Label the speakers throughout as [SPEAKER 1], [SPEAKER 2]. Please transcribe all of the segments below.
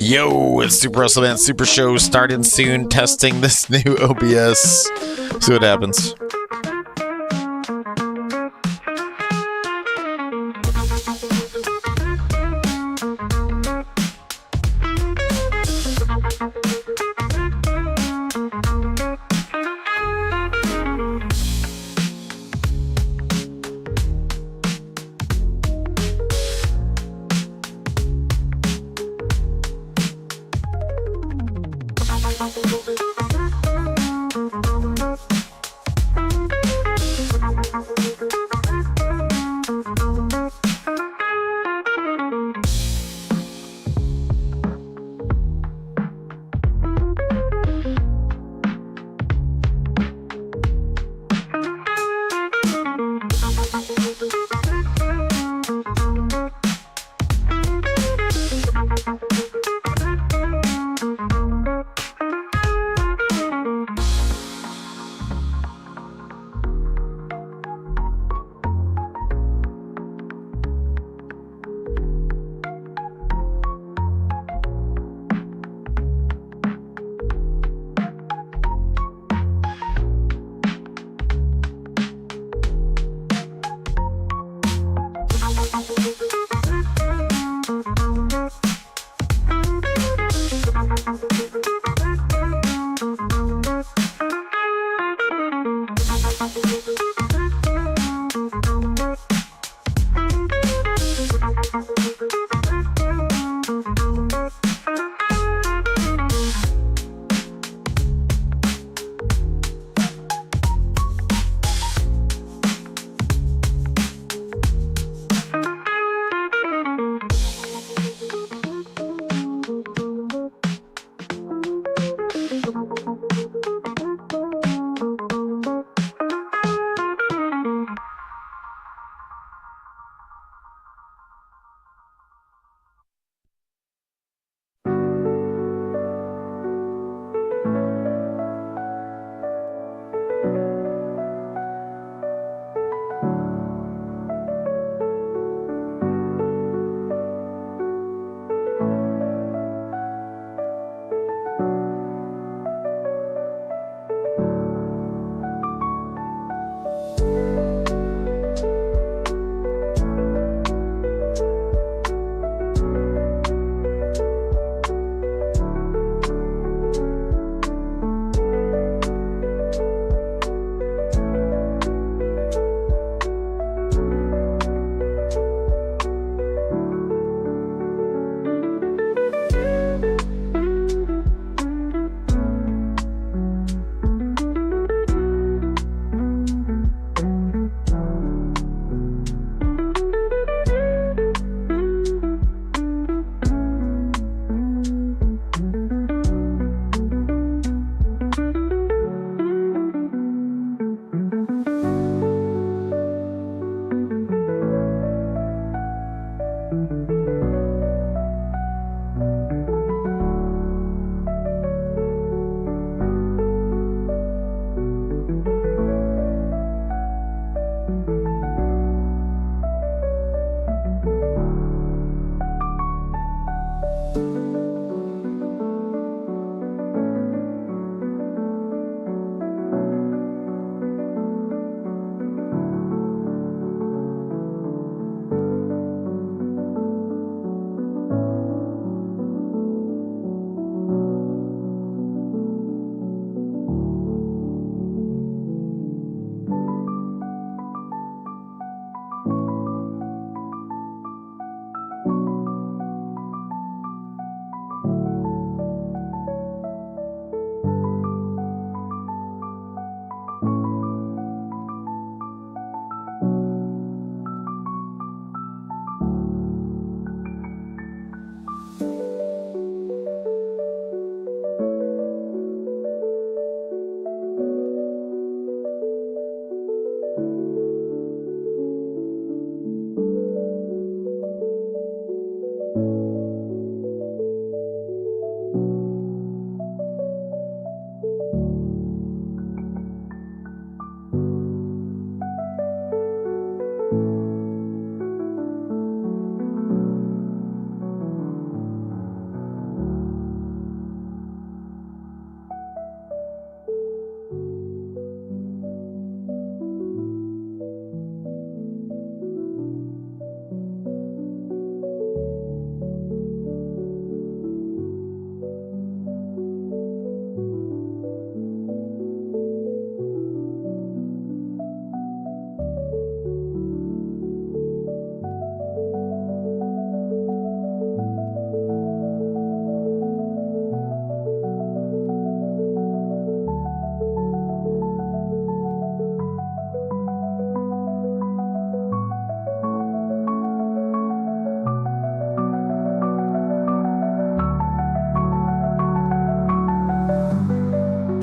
[SPEAKER 1] Yo, it's Super WrestleMan Super Show starting soon, testing this new OBS. See what happens.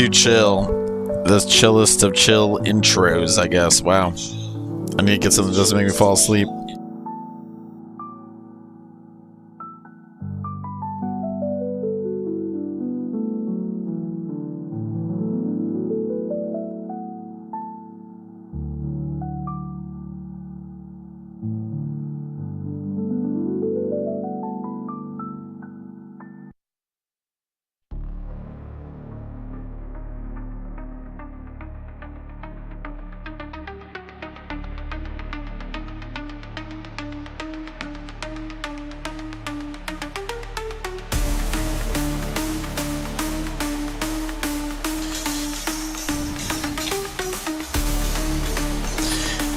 [SPEAKER 1] Too chill. The chillest of chill intros, I guess. Wow. I need to get something just to make me fall asleep.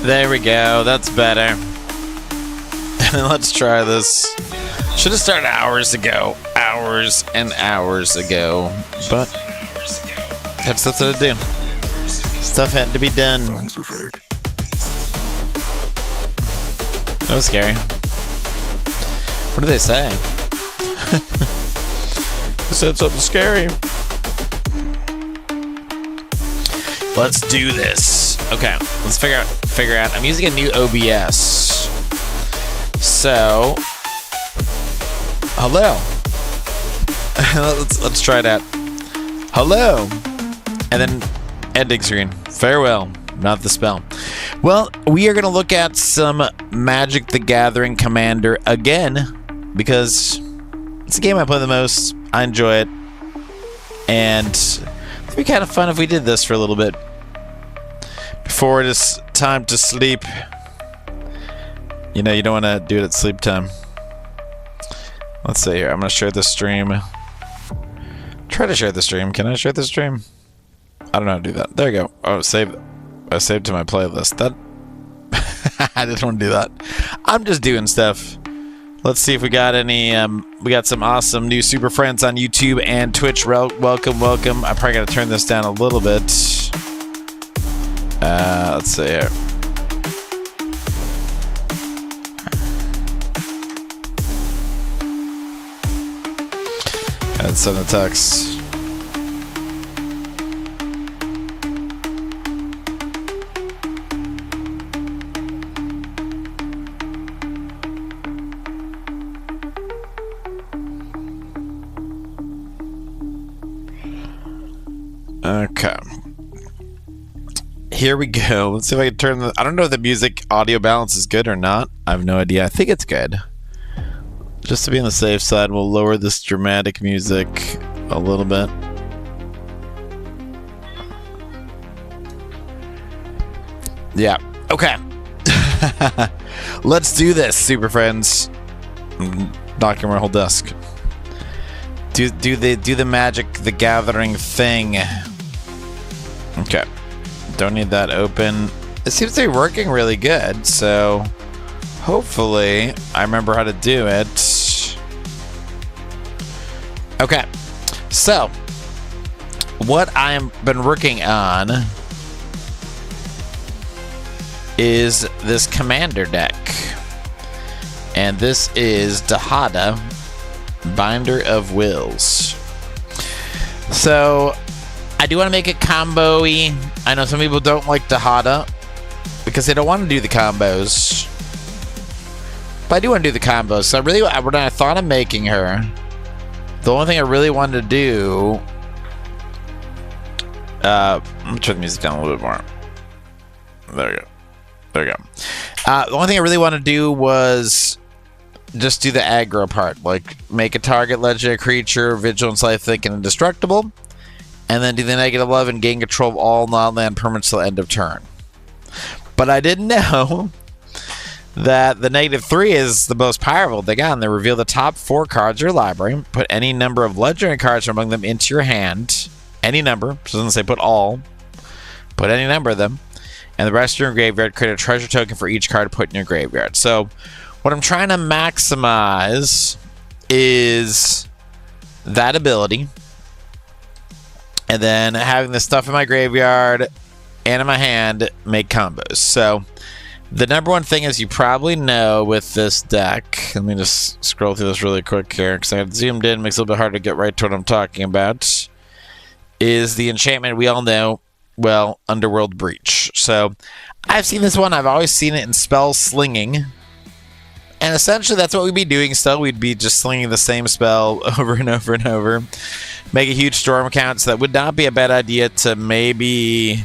[SPEAKER 1] There we go, that's better. And let's try this. Should have started hours ago. Hours and hours ago. But had stuff to do. Stuff had to be done. That was scary. What did they say? They said something scary. Let's do this. Okay, let's figure out. I'm using a new OBS. So, hello. let's try that. Hello, and then ending screen. Farewell, not the spell. Well, we are gonna look at some Magic: The Gathering Commander again because it's a game I play the most. I enjoy it, and it'd be kind of fun if we did this for a little bit before it is time to sleep. You know, you don't want to do it at sleep time. Let's see here. I'm going to share the stream. Try to share the stream. Can I share the stream? I don't know how to do that. There you go. Oh, save. I saved to my playlist. That I didn't want to do that. I'm just doing stuff. Let's see if we got any. We got some awesome new super friends on YouTube and Twitch. Welcome, welcome. I probably got to turn this down a little bit. Let's see here. And send a text. Okay. Here we go. Let's see if I can turn the... I don't know if the music audio balance is good or not. I have no idea. I think it's good. Just to be on the safe side, we'll lower this dramatic music a little bit. Yeah. Okay. Let's do this, super friends. I'm knocking my whole desk. Do the Magic: The Gathering thing. Okay. Don't need that open. It seems to be working really good, so hopefully I remember how to do it. Okay. So, what I've been working on is this commander deck. And this is Dahada, Binder of Wills. So, I do want to make it combo-y. I know some people don't like Dahada because they don't want to do the combos. But I do want to do the combos. So when I thought of making her, the only thing I really wanted to do... let me turn the music down a little bit more. There we go. There we go. The only thing I really wanted to do was just do the aggro part. Like, make a target legendary creature, Vigilance, Lifelink, and Indestructible. And then do the -11, gain control of all non-land permanents till end of turn. But I didn't know that the -3 is the most powerful they got. And they reveal the top 4 cards of your library. Put any number of legendary cards among them into your hand. Any number. So it doesn't say put all. Put any number of them. And the rest of your graveyard, create a treasure token for each card put in your graveyard. So what I'm trying to maximize is that ability. And then having the stuff in my graveyard and in my hand make combos. So the number one thing, as you probably know with this deck, let me just scroll through this really quick here because I got zoomed in, makes it a little bit hard to get right to what I'm talking about, is the enchantment we all know well, Underworld Breach. So I've seen this one. I've always seen it in spell slinging. And essentially that's what we'd be doing still. We'd be just slinging the same spell over and over and over. Make a huge storm count. So that would not be a bad idea to maybe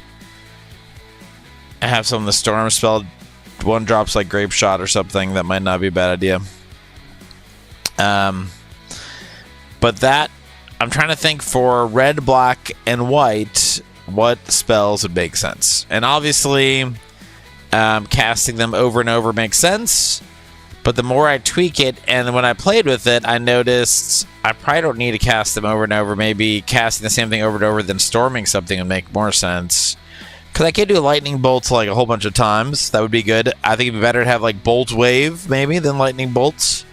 [SPEAKER 1] have some of the storm spell one drops like Grape Shot or something. That might not be a bad idea. But that, I'm trying to think for red, black, and white, what spells would make sense. And obviously, casting them over and over makes sense. But the more I tweak it, and when I played with it, I noticed I probably don't need to cast them over and over. Maybe casting the same thing over and over, then storming something would make more sense. Because I could do a lightning bolt like a whole bunch of times. That would be good. I think it'd be better to have like bolt wave maybe than lightning bolts.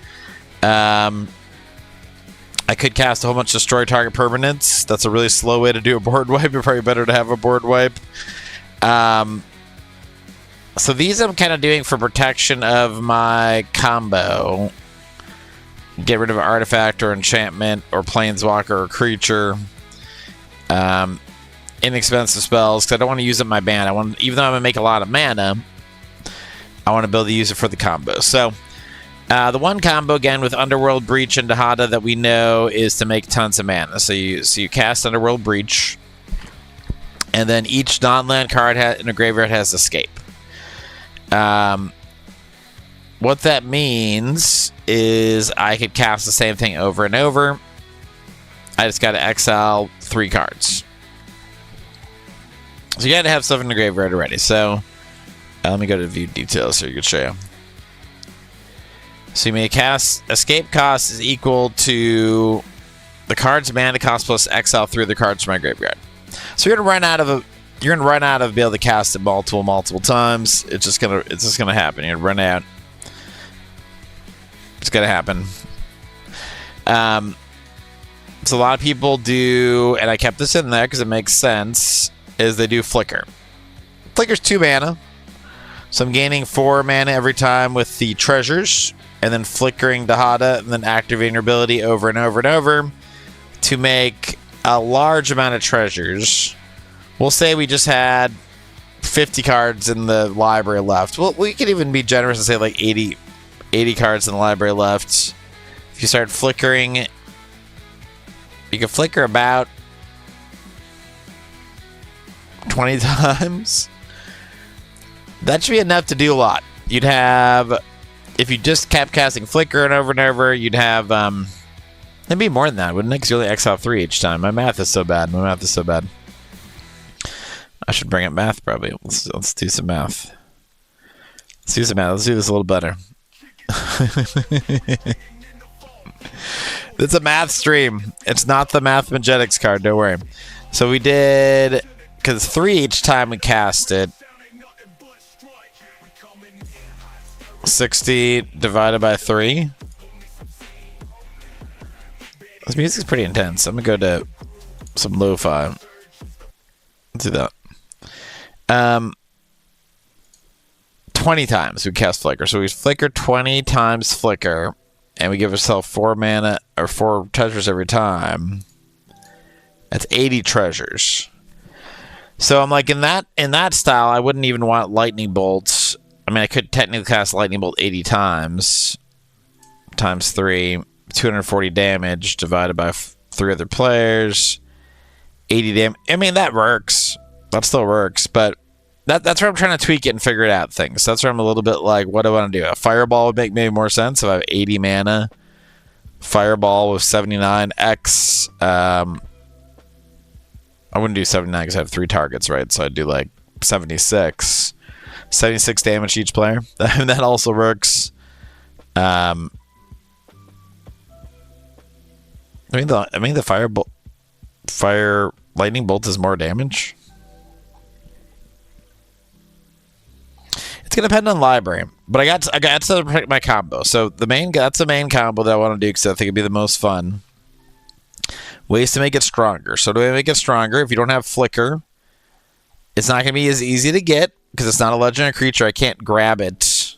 [SPEAKER 1] I could cast a whole bunch of destroy target permanents. That's a really slow way to do a board wipe. It's probably better to have a board wipe. So these I'm kind of doing for protection of my combo. Get rid of an artifact or enchantment or planeswalker or creature. Inexpensive spells because I don't want to use up my mana. Even though I'm going to make a lot of mana, I want to be able to use it for the combo. So the one combo again with Underworld Breach and Dahada that we know is to make tons of mana. So you cast Underworld Breach, and then each non-land card in a graveyard has Escape. What that means is I could cast the same thing over and over. I just got to exile 3 cards. So you got to have stuff in the graveyard already. So let me go to view details so you can show you. So you may cast escape cost is equal to the card's mana cost plus exile 3 of the cards from my graveyard. So you're gonna run out of being able to cast it multiple times. It's just gonna happen. You're gonna run out. It's gonna happen. So a lot of people do, and I kept this in there because it makes sense, is they do Flicker. Flicker's 2 mana. So I'm gaining 4 mana every time with the treasures, and then flickering Dahada, and then activating your ability over and over and over to make a large amount of treasures. We'll say we just had 50 cards in the library left. Well, we could even be generous and say like 80 cards in the library left. If you start flickering, you can flicker about 20 times. That should be enough to do a lot. You'd have, if you just kept casting Flicker and over, you'd have, it'd be more than that, wouldn't it? Because you only exile 3 each time. My math is so bad. I should bring up math, probably. Let's do some math. Let's do this a little better. It's a math stream. It's not the Mathmagetics card, don't worry. So we did, because 3 each time we cast it. 60 divided by 3. This music's pretty intense. I'm gonna go to some lo-fi. Let's do that. 20 times we cast Flicker. So we flicker 20 times Flicker, and we give ourselves 4 mana or 4 treasures every time. That's 80 treasures. So I'm like, in that style, I wouldn't even want lightning bolts. I mean, I could technically cast Lightning Bolt 80 times. Times 3. 240 damage divided by 3 other players. 80 damage. I mean, that works. That still works. But that's where I'm trying to tweak it and figure it out things. That's where I'm a little bit like, what do I want to do? A Fireball would make maybe more sense if I have 80 mana. Fireball with 79x. I wouldn't do 79 because I have 3 targets, right? So I'd do like 76. 76 damage each player. That also works. I mean the fire lightning bolt is more damage. It's gonna depend on library, but I got to protect my combo. So that's the main combo that I want to do because I think it'd be the most fun. Ways to make it stronger. So do I make it stronger? If you don't have Flicker, it's not gonna be as easy to get. Because it's not a legendary creature, I can't grab it,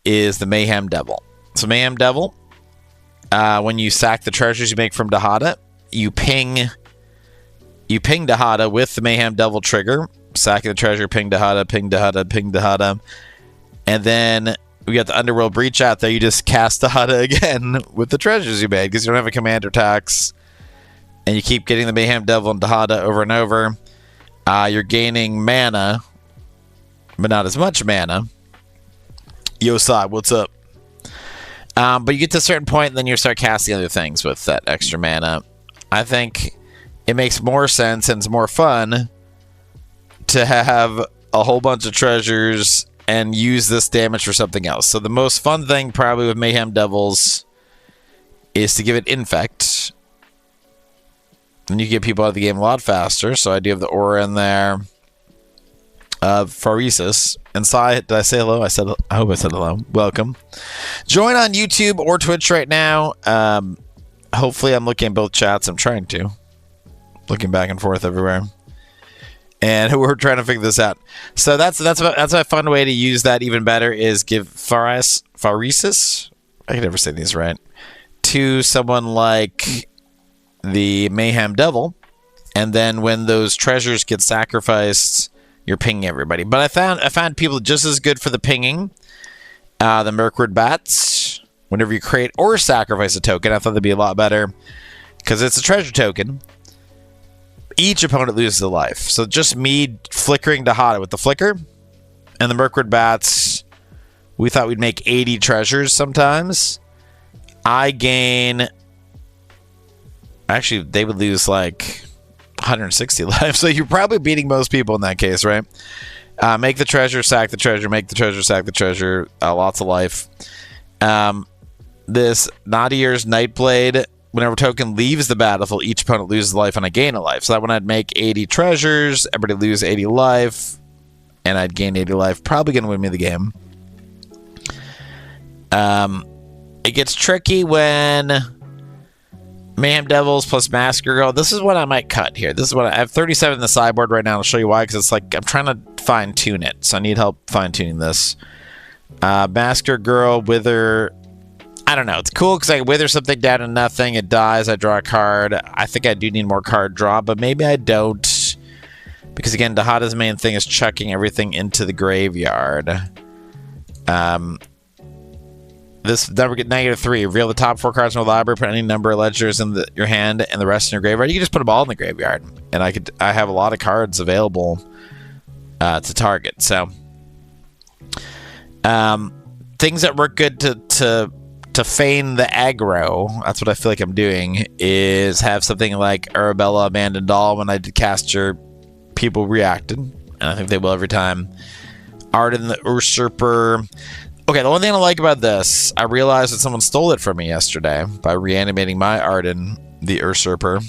[SPEAKER 1] is the Mayhem Devil. So Mayhem Devil, when you sack the treasures you make from Dahada, you ping you ping Dahada with the Mayhem Devil trigger, sacking the treasure, ping Dahada, ping Dahada, ping Dahada. And then we got the Underworld Breach out there. You just cast Dahada again with the treasures you made because you don't have a commander tax. And you keep getting the Mayhem Devil and Dahada over and over. You're gaining mana, but not as much mana. Yo, Sai, what's up? But you get to a certain point, and then you start casting other things with that extra mana. I think it makes more sense and it's more fun to have a whole bunch of treasures and use this damage for something else. So the most fun thing probably with Mayhem Devils is to give it Infect. And you get people out of the game a lot faster. So I do have the Aura in there. Pharesis. And Sai, did I say hello? I hope I said hello. Welcome. Join on YouTube or Twitch right now. Hopefully I'm looking at both chats. I'm trying to. Looking back and forth everywhere. And we're trying to figure this out. So that's a fun way to use that even better is give Pharesis. I can never say these right. To someone like the Mayhem Devil, and then when those treasures get sacrificed, you're pinging everybody. But I found people just as good for the pinging. The Mirkwood Bats, whenever you create or sacrifice a token, I thought that'd be a lot better because it's a treasure token. Each opponent loses a life. So just me flickering Dahada with the flicker and the Mirkwood Bats, we thought we'd make 80 treasures sometimes. I gain... Actually, they would lose like 160 lives. So you're probably beating most people in that case, right? Make the treasure, sack the treasure, make the treasure, sack the treasure. Lots of life. This Nadier's Nightblade, whenever a token leaves the battlefield, each opponent loses life and I gain a life. So that one I'd make 80 treasures, everybody lose 80 life, and I'd gain 80 life. Probably going to win me the game. It gets tricky when... Mayhem Devils plus Masker Girl. This is what I might cut here. This is what I have 37 in the sideboard right now. I'll show you why, because it's like I'm trying to fine tune it. So I need help fine tuning this. Masker Girl, Wither. I don't know. It's cool because I wither something down to nothing. It dies. I draw a card. I think I do need more card draw, but maybe I don't. Because again, Dahada's main thing is chucking everything into the graveyard. This number get -3. Reveal the top 4 cards in the library. Put any number of ledgers in your hand and the rest in your graveyard. You can just put them all in the graveyard, and I have a lot of cards available to target. So things that work good to feign the aggro. That's what I feel like I'm doing. Is have something like Arabella, Abandoned Doll. When I did Caster, people reacted, and I think they will every time. Arden the Usurper. Okay, the one thing I like about this, I realized that someone stole it from me yesterday by reanimating my Arden, the Usurper.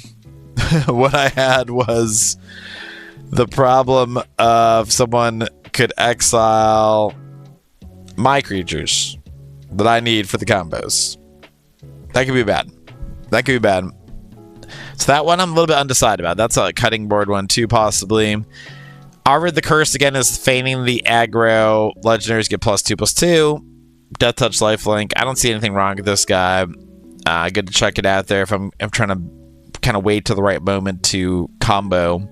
[SPEAKER 1] What I had was the problem of someone could exile my creatures that I need for the combos. That could be bad. That could be bad. So that one I'm a little bit undecided about. That's a cutting board one too, possibly. Arvid the Curse, again, is feigning the aggro. Legendaries get +2/+2. Death Touch, Lifelink. I don't see anything wrong with this guy. Good to check it out there if I'm trying to kind of wait till the right moment to combo.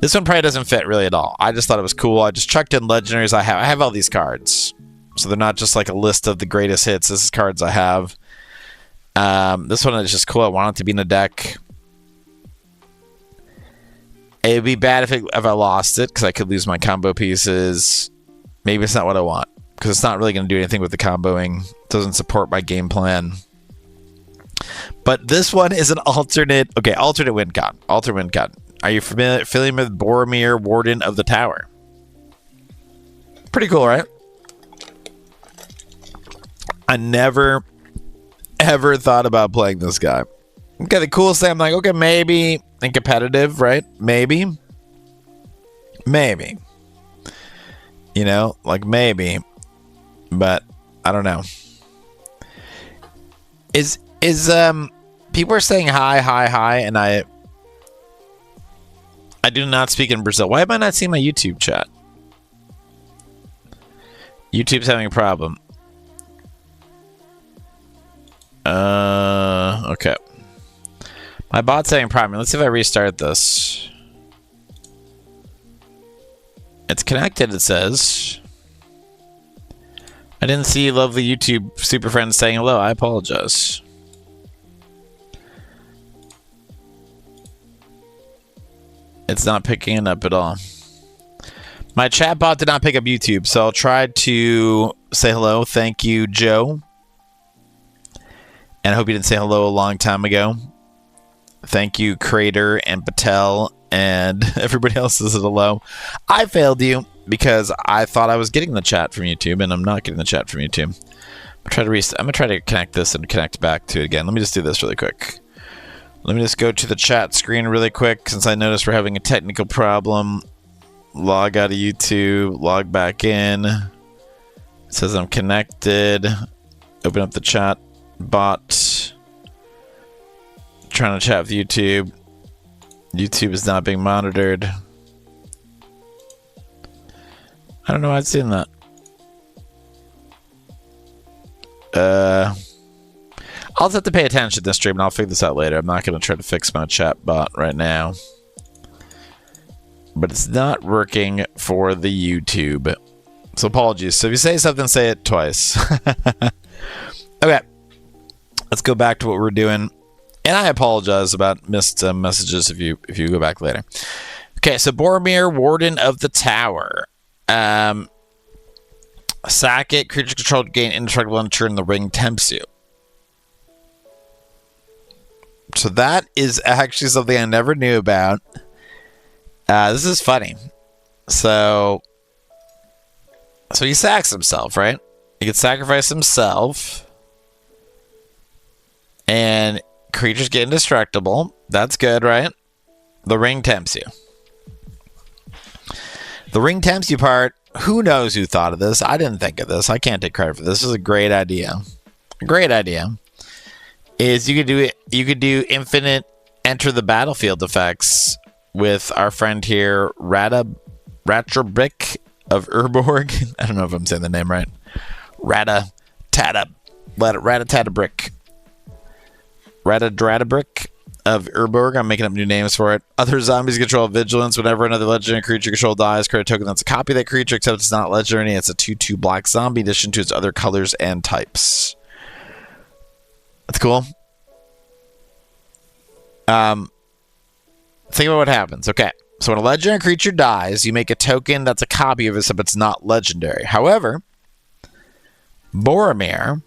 [SPEAKER 1] This one probably doesn't fit really at all. I just thought it was cool. I just chucked in Legendaries. I have all these cards. So they're not just like a list of the greatest hits. This is cards I have. This one is just cool. I want it to be in the deck. It would be bad if I lost it, because I could lose my combo pieces. Maybe it's not what I want, because it's not really going to do anything with the comboing. It doesn't support my game plan. But this one is an alternate... Okay, alternate win con. Alternate win con. Are you familiar with Boromir, Warden of the Tower? Pretty cool, right? I never, ever thought about playing this guy. Okay, the coolest thing, I'm like, okay, maybe in competitive, right? Maybe. Maybe. You know, like maybe. But I don't know. Is people are saying hi, and I do not speak in Brazil. Why am I not seeing my YouTube chat? YouTube's having a problem. Okay. My bot's having a problem. Let's see if I restart this. It's connected, it says. I didn't see lovely YouTube super friends saying hello. I apologize. It's not picking it up at all. My chat bot did not pick up YouTube, so I'll try to say hello. Thank you, Joe. And I hope you didn't say hello a long time ago. Thank you, Crater and Patel and everybody else that said hello. I failed you because I thought I was getting the chat from YouTube, and I'm not getting the chat from YouTube. I'm gonna try to connect this and connect back to it again. Let me just do this really quick. Let me just go to the chat screen really quick since I noticed we're having a technical problem. Log out of YouTube, log back in. It says I'm connected. Open up the chat bot. Trying to chat with YouTube. YouTube is not being monitored. I don't know why I'd seen that. I'll just have to pay attention to this stream and I'll figure this out later. I'm not going to try to fix my chat bot right now. But it's not working for the YouTube. So apologies. So if you say something, say it twice. Okay. Let's go back to what we're doing. And I apologize about missed messages if you go back later. Okay, so Boromir, Warden of the Tower. Sack it. Creature controlled gain indestructible and turn the ring tempts you. So that is actually something I never knew about. This is funny. So he sacks himself, right? He could sacrifice himself. And creatures get indestructible. That's good, right? The ring tempts you. The ring tempts you part, who knows who thought of this? I didn't think of this. I can't take credit for this. This is a great idea. A great idea. Is you could do infinite enter the battlefield effects with our friend here, Rattrabrick of Urborg. I don't know if I'm saying the name right. Rattatatabrick. Rattrabrick of Urborg. I'm making up new names for it. Other zombies control vigilance. Whenever another legendary creature control dies, create a token that's a copy of that creature, except it's not legendary. It's a 2/2 black zombie in addition to its other colors and types. That's cool. Think about what happens. Okay. So when a legendary creature dies, you make a token that's a copy of it, but it's not legendary. However, Boromir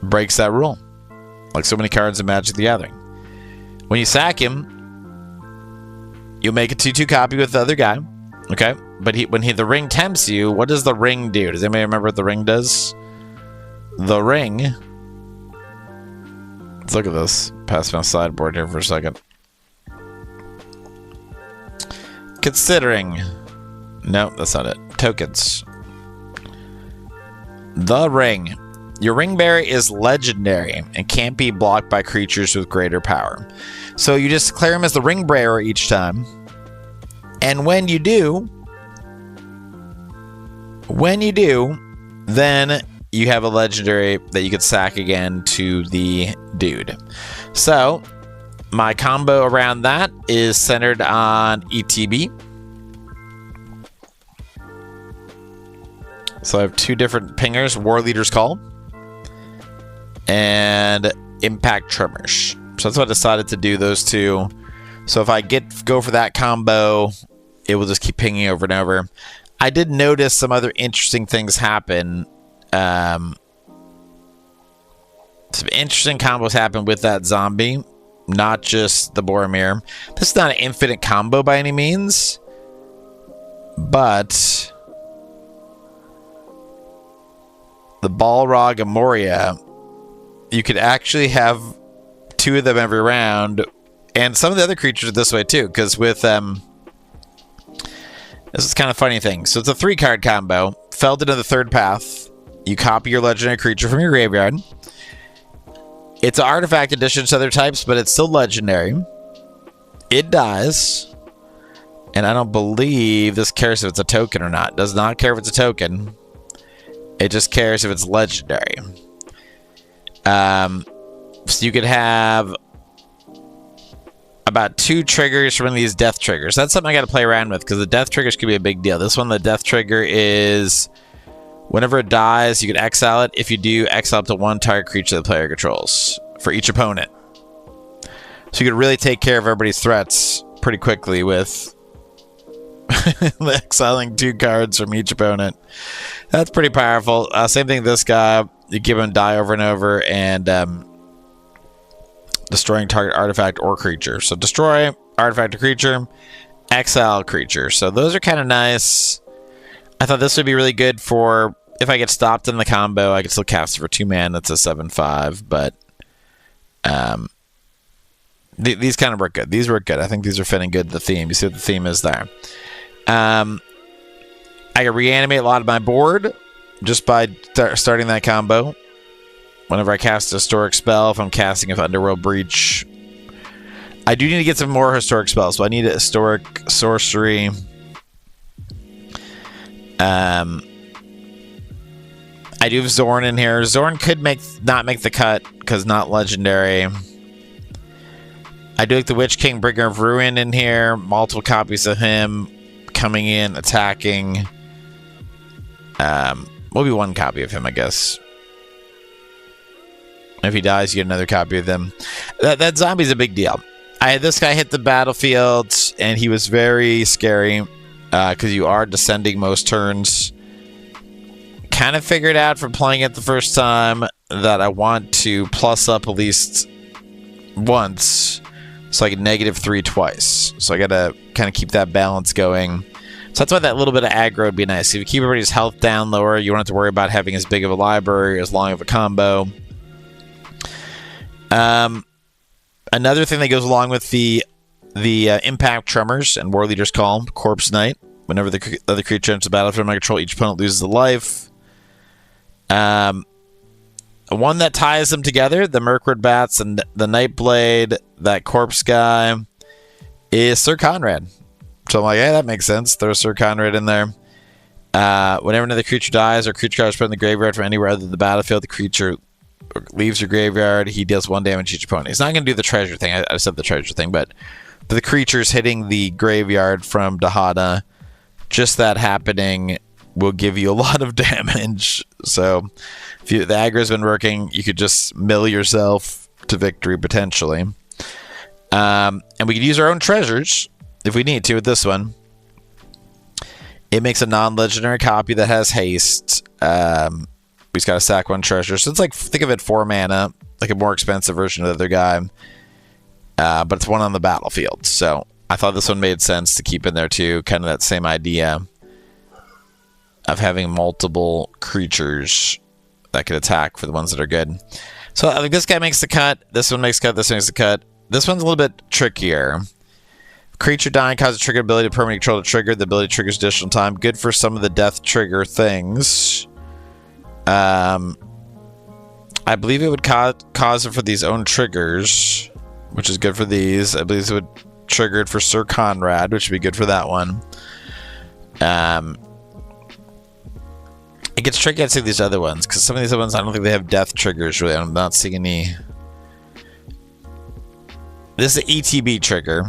[SPEAKER 1] breaks that rule. Like so many cards in Magic the Gathering. When you sack him, you'll make a 2/2 copy with the other guy. Okay? But when the ring tempts you, what does the ring do? Does anybody remember what the ring does? The ring... Let's look at this. Pass my sideboard here for a second. Considering... No, that's not it. Tokens. The ring. Your ring bearer is legendary and can't be blocked by creatures with greater power. So you just declare him as the ring bearer each time. And when you do, then you have a legendary that you could sack again to the dude. So my combo around that is centered on ETB. So I have two different pingers, War Leader's Call and Impact Tremors. So that's what I decided to do, those two. So if I go for that combo, it will just keep pinging over and over. I did notice some other interesting things happen. Some interesting combos happen with that zombie, not just the Boromir. This is not an infinite combo by any means, but the Balrog and Moria, you could actually have two of them every round, and some of the other creatures are this way too, because with this is kind of funny thing. So it's a 3-card combo. Felled into the third path. You copy your legendary creature from your graveyard. It's an artifact addition to other types, but it's still legendary. It dies. And I don't believe this cares if it's a token or not. It does not care if it's a token. It just cares if it's legendary. So you could have about 2 triggers from these death triggers. That's something I got to play around with because the death triggers could be a big deal. This one, the death trigger is whenever it dies, you can exile it. If you do, exile up to 1 target creature the player controls for each opponent. So you could really take care of everybody's threats pretty quickly with exiling 2 cards from each opponent. That's pretty powerful. Same thing with this guy. You give him die over and over and destroying target artifact or creature. So destroy artifact or creature, exile creature. So those are kind of nice. I thought this would be really good for if I get stopped in the combo. I could still cast it for 2 mana. That's a 7/5, but these kind of work good. These work good. I think these are fitting good to the theme. You see what the theme is there. I can reanimate a lot of my board just by starting that combo. Whenever I cast a historic spell, if I'm casting of Underworld Breach, I do need to get some more historic spells. So I need a historic sorcery. I do have Zorn in here. Zorn could not make the cut because not legendary. I do like the Witch King, Bringer of Ruin in here. Multiple copies of him coming in, attacking. Will be 1 copy of him, I guess. If he dies, you get another copy of them. That zombie's a big deal. I had this guy hit the battlefield, and he was very scary because you are descending most turns. Kind of figured out from playing it the first time that I want to plus up at least once, so I can -3 twice. So I gotta kind of keep that balance going. So that's why that little bit of aggro would be nice. If you keep everybody's health down lower, you don't have to worry about having as big of a library, as long of a combo. Another thing that goes along with the impact tremors and War Leader's Call, Corpse Knight. Whenever the other creature enters the battlefield under my control, each opponent loses a life. One that ties them together, the Mirkwood Bats and the Nightblade, that corpse guy, is Sir Conrad. So I'm like, yeah, that makes sense. Throw Sir Conrad in there. Whenever another creature dies or creature card is put in the graveyard from anywhere other than the battlefield, the creature leaves your graveyard. He deals 1 damage to each opponent. He's not going to do the treasure thing. I said the treasure thing, but the creatures hitting the graveyard from Dahada, just that happening will give you a lot of damage. So if the aggro's been working, you could just mill yourself to victory potentially. And we could use our own treasures if we need to with this one. It makes a non-legendary copy that has haste. We just gotta sack 1 treasure. So it's like, think of it 4 mana, like a more expensive version of the other guy. But it's 1 on the battlefield. So I thought this one made sense to keep in there too. Kind of that same idea of having multiple creatures that could attack for the ones that are good. So I think this guy makes the cut. This one makes the cut. This one makes the cut. This one's a little bit trickier. Creature dying causes a trigger ability to permanently control the trigger. The ability triggers additional time. Good for some of the death trigger things. I believe it would cause it for these own triggers, which is good for these. I believe it would trigger it for Sir Conrad, which would be good for that one. It gets tricky to see these other ones, because some of these other ones, I don't think they have death triggers, really. I'm not seeing any. This is an ETB trigger.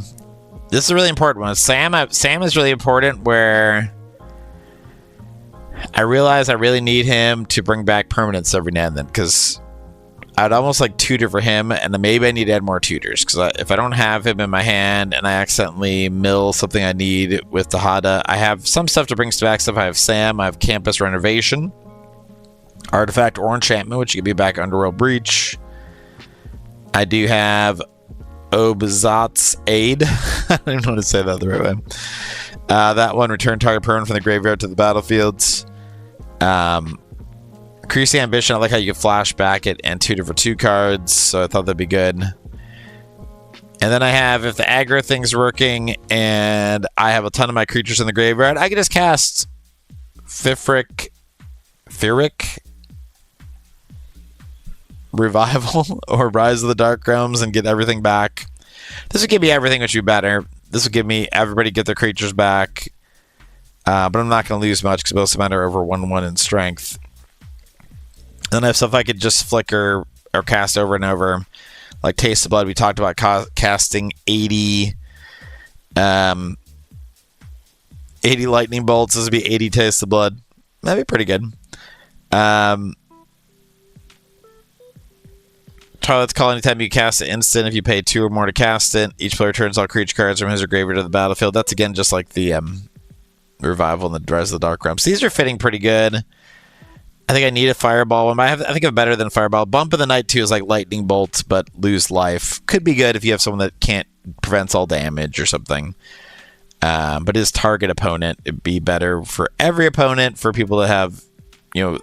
[SPEAKER 1] This is a really important one. Sam is really important, where I realize I really need him to bring back permanence every now and then, because I'd almost like tutor for him, and then maybe I need to add more tutors, because if I don't have him in my hand and I accidentally mill something I need with Dahada, I have some stuff to bring back stuff. I have Sam, I have Campus Renovation, Artifact or Enchantment, which could be back Underworld Breach. I do have Obzat's Aid. I don't even know how to say that the right way. That one, return target permanent from the graveyard to the battlefields. Increase the Ambition. I like how you can flash back it and tutor for 2 cards, so I thought that'd be good. And then I have, if the aggro thing's working and I have a ton of my creatures in the graveyard, I can just cast Thyrric Revival or Rise of the Dark Realms and get everything back. This would give me everything, which would be better. This would give me everybody get their creatures back. But I'm not going to lose much because most of them are over 1/1 in strength. Then I have stuff I could just flicker or cast over and over. like Taste of Blood. We talked about casting 80 lightning bolts. This would be 80 Taste of Blood. That'd be pretty good. Twilight Call, anytime you cast it instant, if you pay 2 or more to cast it, each player turns all creature cards from his or graveyard to the battlefield. That's again just like the Revival and the Rise of the Dark Realms. These are fitting pretty good. I think I need a Fireball one, but I think I'm better than Fireball. Bump of the Night too is like Lightning Bolt, but lose life. Could be good if you have someone that can't prevents all damage or something. But his target opponent, it'd be better for every opponent for people to have, a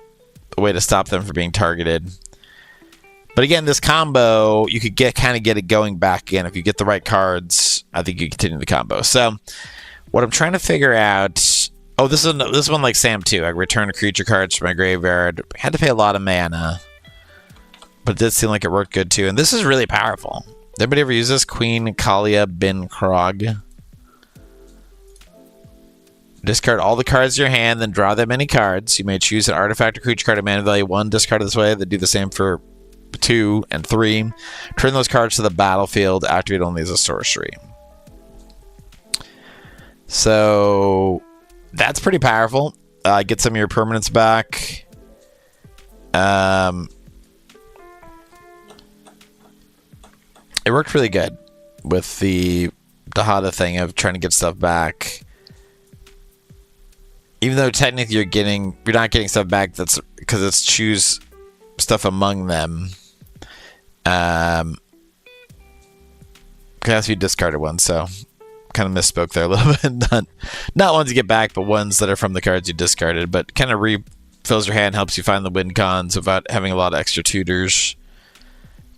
[SPEAKER 1] way to stop them from being targeted. But again, this combo, you could kind of get it going back again. If you get the right cards, I think you continue the combo. So what I'm trying to figure out... Oh, this one like Sam too. I return creature cards from my graveyard. I had to pay a lot of mana. But it did seem like it worked good too. And this is really powerful. Anybody ever use this? Queen Kalia Bin Krog. Discard all the cards in your hand, then draw that many cards. You may choose an artifact or creature card of mana value 1, discard it this way. They do the same for 2 and 3. Turn those cards to the battlefield. Activate only as a sorcery. So that's pretty powerful. Get some of your permanents back. It worked really good with the Dahada thing of trying to get stuff back. Even though technically you're not getting stuff back, that's because it's choose stuff among them. Because you discarded one, so kind of misspoke there a little bit. Not ones you get back, but ones that are from the cards you discarded. But kind of refills your hand, helps you find the win cons without having a lot of extra tutors.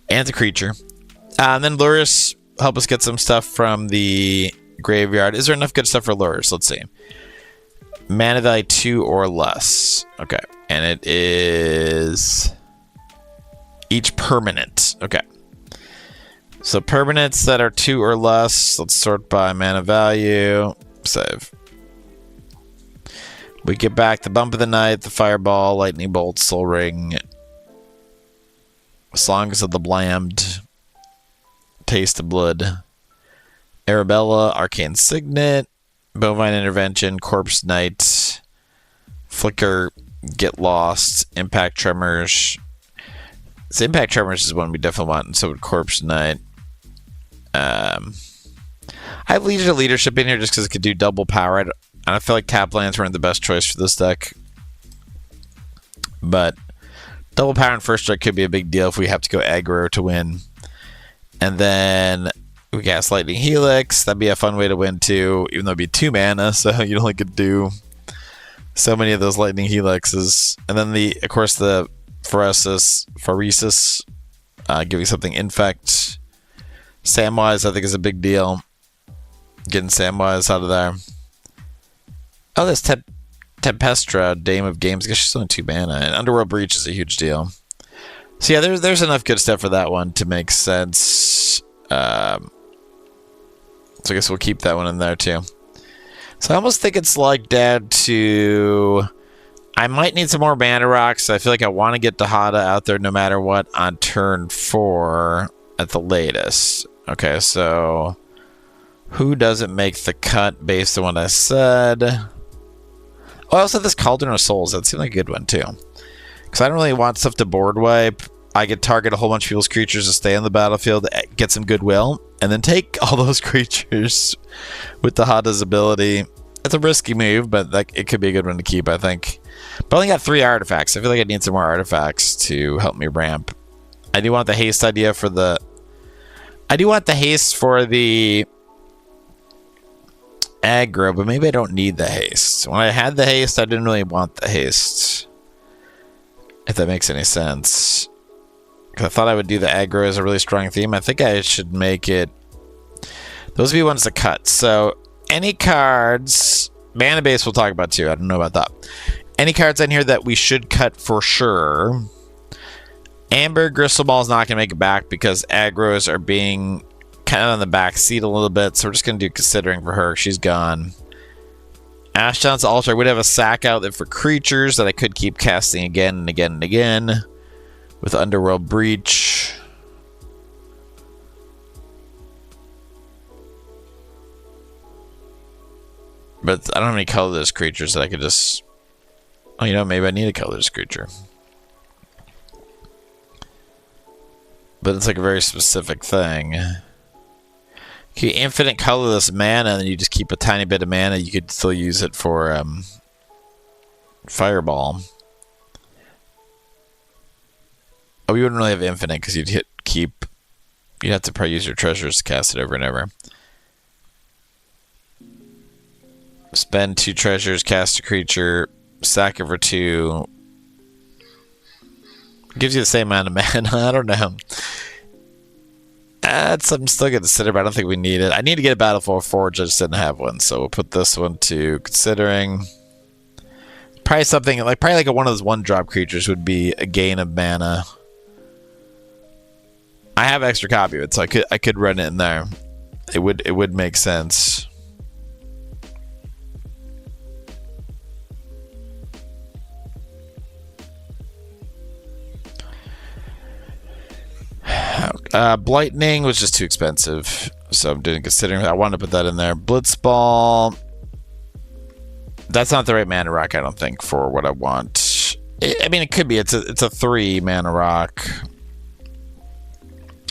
[SPEAKER 1] And it's a creature. And then Lurrus help us get some stuff from the graveyard. Is there enough good stuff for Lurrus? Let's see. Mana value 2 or less. Okay. And it is each permanent. Okay. So permanents that are 2 or less. Let's sort by mana value. Save. We get back the Bump of the Night, the Fireball, Lightning Bolt, Soul Ring, Songs of the Blammed, Taste of Blood, Arabella, Arcane Signet, Bovine Intervention, Corpse Knight, Flicker, Get Lost, Impact Tremors. So Impact Tremors is one we definitely want, and so would Corpse Knight. I have Legion of Leadership in here just because it could do double power. I feel like tap lands weren't the best choice for this deck. But double power and first strike could be a big deal if we have to go aggro to win. And then we cast Lightning Helix. That'd be a fun way to win too, even though it'd be 2 mana, so you only could do so many of those Lightning Helixes. And then of course the Pharesis, giving something Infect. Samwise I think is a big deal. Getting Samwise out of there. Oh, there's Tempestra, Dame of Games. I guess she's only 2 mana. And Underworld Breach is a huge deal. So yeah, there's enough good stuff for that one to make sense. So I guess we'll keep that one in there too. So I almost think it's like down to... I might need some more mana rocks. I feel like I want to get Dahada out there no matter what on turn 4 at the latest. Okay, so... Who doesn't make the cut based on what I said? Oh, I also have this Cauldron of Souls. That seemed like a good one too. Because I don't really want stuff to board wipe. I could target a whole bunch of people's creatures to stay on the battlefield, get some goodwill, and then take all those creatures with the Hada's ability. It's a risky move, but it could be a good one to keep, I think. But I only got 3 artifacts. I feel like I need some more artifacts to help me ramp. I do want the haste idea for the... I do want the haste for the aggro, but maybe I don't need the haste. When I had the haste, I didn't really want the haste. If that makes any sense. Because I thought I would do the aggro as a really strong theme. I think I should make it... Those would be ones to cut. So, any cards... Mana base we'll talk about too. I don't know about that. Any cards in here that we should cut for sure. Amber Gristleball is not going to make it back because aggros are being kind of on the back seat a little bit. So we're just going to do Considering for her. She's gone. Ashdon's Altar would have a sack out there for creatures that I could keep casting again and again and again. With Underworld Breach. But I don't have any colorless creatures that I could just... Oh, you know, maybe I need a colorless creature. But it's like a very specific thing. Okay, infinite colorless mana, and then you just keep a tiny bit of mana. You could still use it for Fireball. Oh, you wouldn't really have infinite because you'd hit keep. You'd have to probably use your treasures to cast it over and over. Spend 2 treasures, cast a creature, sack it for 2. Gives you the same amount of mana. I don't know. That's something still to consider, but I don't think we need it. I need to get a Battlefield Forge. I just didn't have one, so we'll put this one to considering. Probably something like one of those 1-drop creatures would be a gain of mana. I have extra copy of it, so I could run it in there. It would make sense. Blightning was just too expensive, so I'm considering. I wanted to put that in there. Blitzball. That's not the right mana rock, I don't think, for what I want. I mean, it could be. It's a 3 mana rock,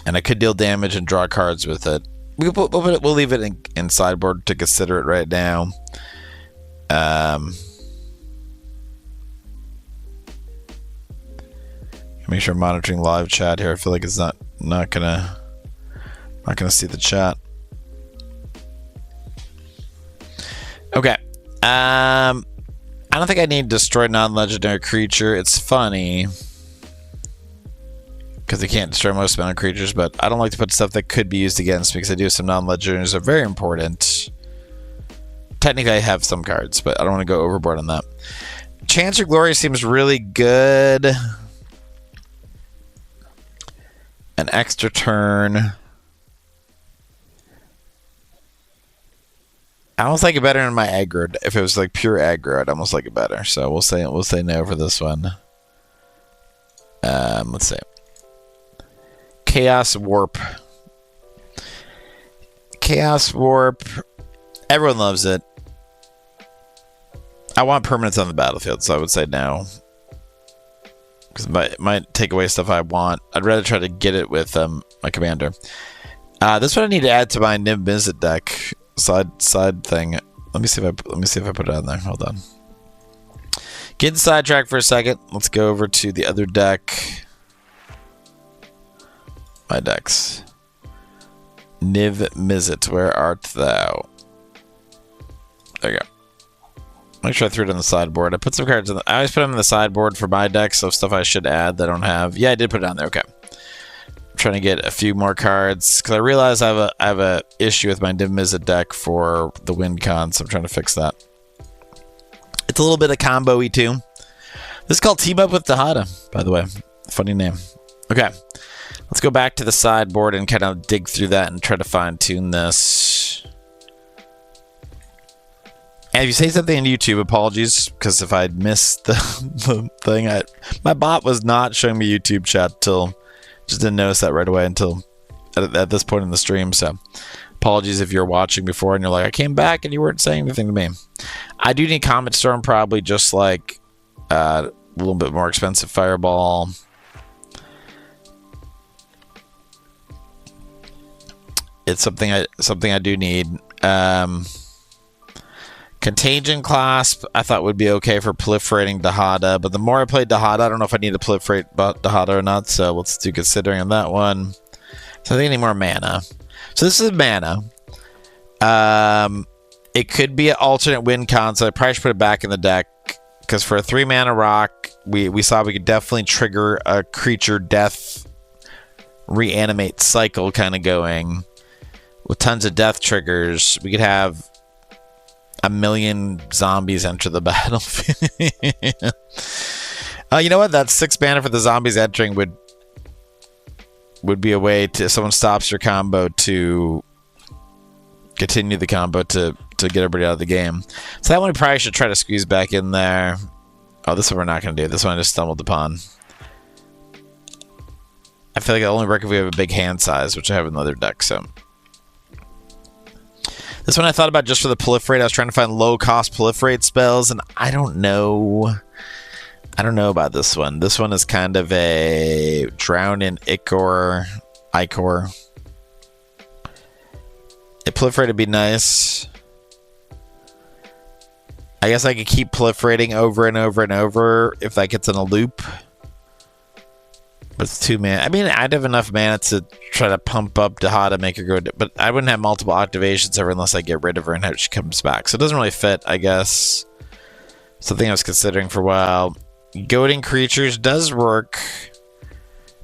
[SPEAKER 1] and I could deal damage and draw cards with it. We'll leave it in sideboard to consider it right now. Make sure I'm monitoring live chat here. I feel like it's not gonna see the chat. Okay. I don't think I need destroy non-legendary creature. It's funny because they can't destroy most amount of creatures, but I don't like to put stuff that could be used against me because I do have some non-legendaries that are very important. Technically, I have some cards, but I don't want to go overboard on that. Chance of Glory seems really good. An extra turn. I almost like it better in my aggro. If it was like pure aggro, I'd almost like it better. So we'll say no for this one. Let's see. Chaos Warp. Chaos Warp. Everyone loves it. I want permanents on the battlefield, so I would say no. Because it might take away stuff I want. I'd rather try to get it with my commander. This one I need to add to my Niv Mizzet deck. Side thing. Let me see if I put it on there. Hold on. Get sidetracked for a second. Let's go over to the other deck. My decks. Niv Mizzet, where art thou? There you go. Make sure I threw it on the sideboard. I put some cards I always put them in the sideboard for my deck, so stuff I should add that I don't have. Yeah, I did put it on there. Okay. I'm trying to get a few more cards because I realize I have a issue with my Niv Mizzet deck for the win con, so I'm trying to fix that. It's a little bit of combo-y too. This is called Team Up with Dahada, by the way. Funny name. Okay. Let's go back to the sideboard and kind of dig through that and try to fine-tune this. And if you say something on YouTube, apologies, because if I'd missed the thing, my bot was not showing me YouTube chat till, just didn't notice that right away until at this point in the stream. So apologies if you're watching before and you're like, I came back and you weren't saying anything to me. I do need Comet Storm, probably just like a little bit more expensive Fireball. It's something I do need. Contagion Clasp I thought would be okay for proliferating Dahada, but the more I play Dahada, I don't know if I need to proliferate Dahada or not, so let's do considering on that one. So I think I need more mana. So this is mana. It could be an alternate win con, so I probably should put it back in the deck, because for a 3 mana rock, we saw we could definitely trigger a creature death reanimate cycle kind of going. With tons of death triggers, we could have a million zombies enter the battlefield. You know what? That 6 mana for the zombies entering would be a way to, if someone stops your combo, to continue the combo to get everybody out of the game. So that one we probably should try to squeeze back in there. Oh, this one we're not going to do. This one I just stumbled upon. I feel like it'll only work if we have a big hand size, which I have in the other deck, so. This one I thought about just for the proliferate. I was trying to find low-cost proliferate spells, and I don't know. I don't know about this one. This one is kind of a drown in Ichor. A proliferate would be nice. I guess I could keep proliferating over and over and over if that gets in a loop. But it's 2 mana. I mean, I'd have enough mana to try to pump up Dahada, make her go... But I wouldn't have multiple activations ever unless I get rid of her and how she comes back. So it doesn't really fit, I guess. Something I was considering for a while. Goading creatures does work,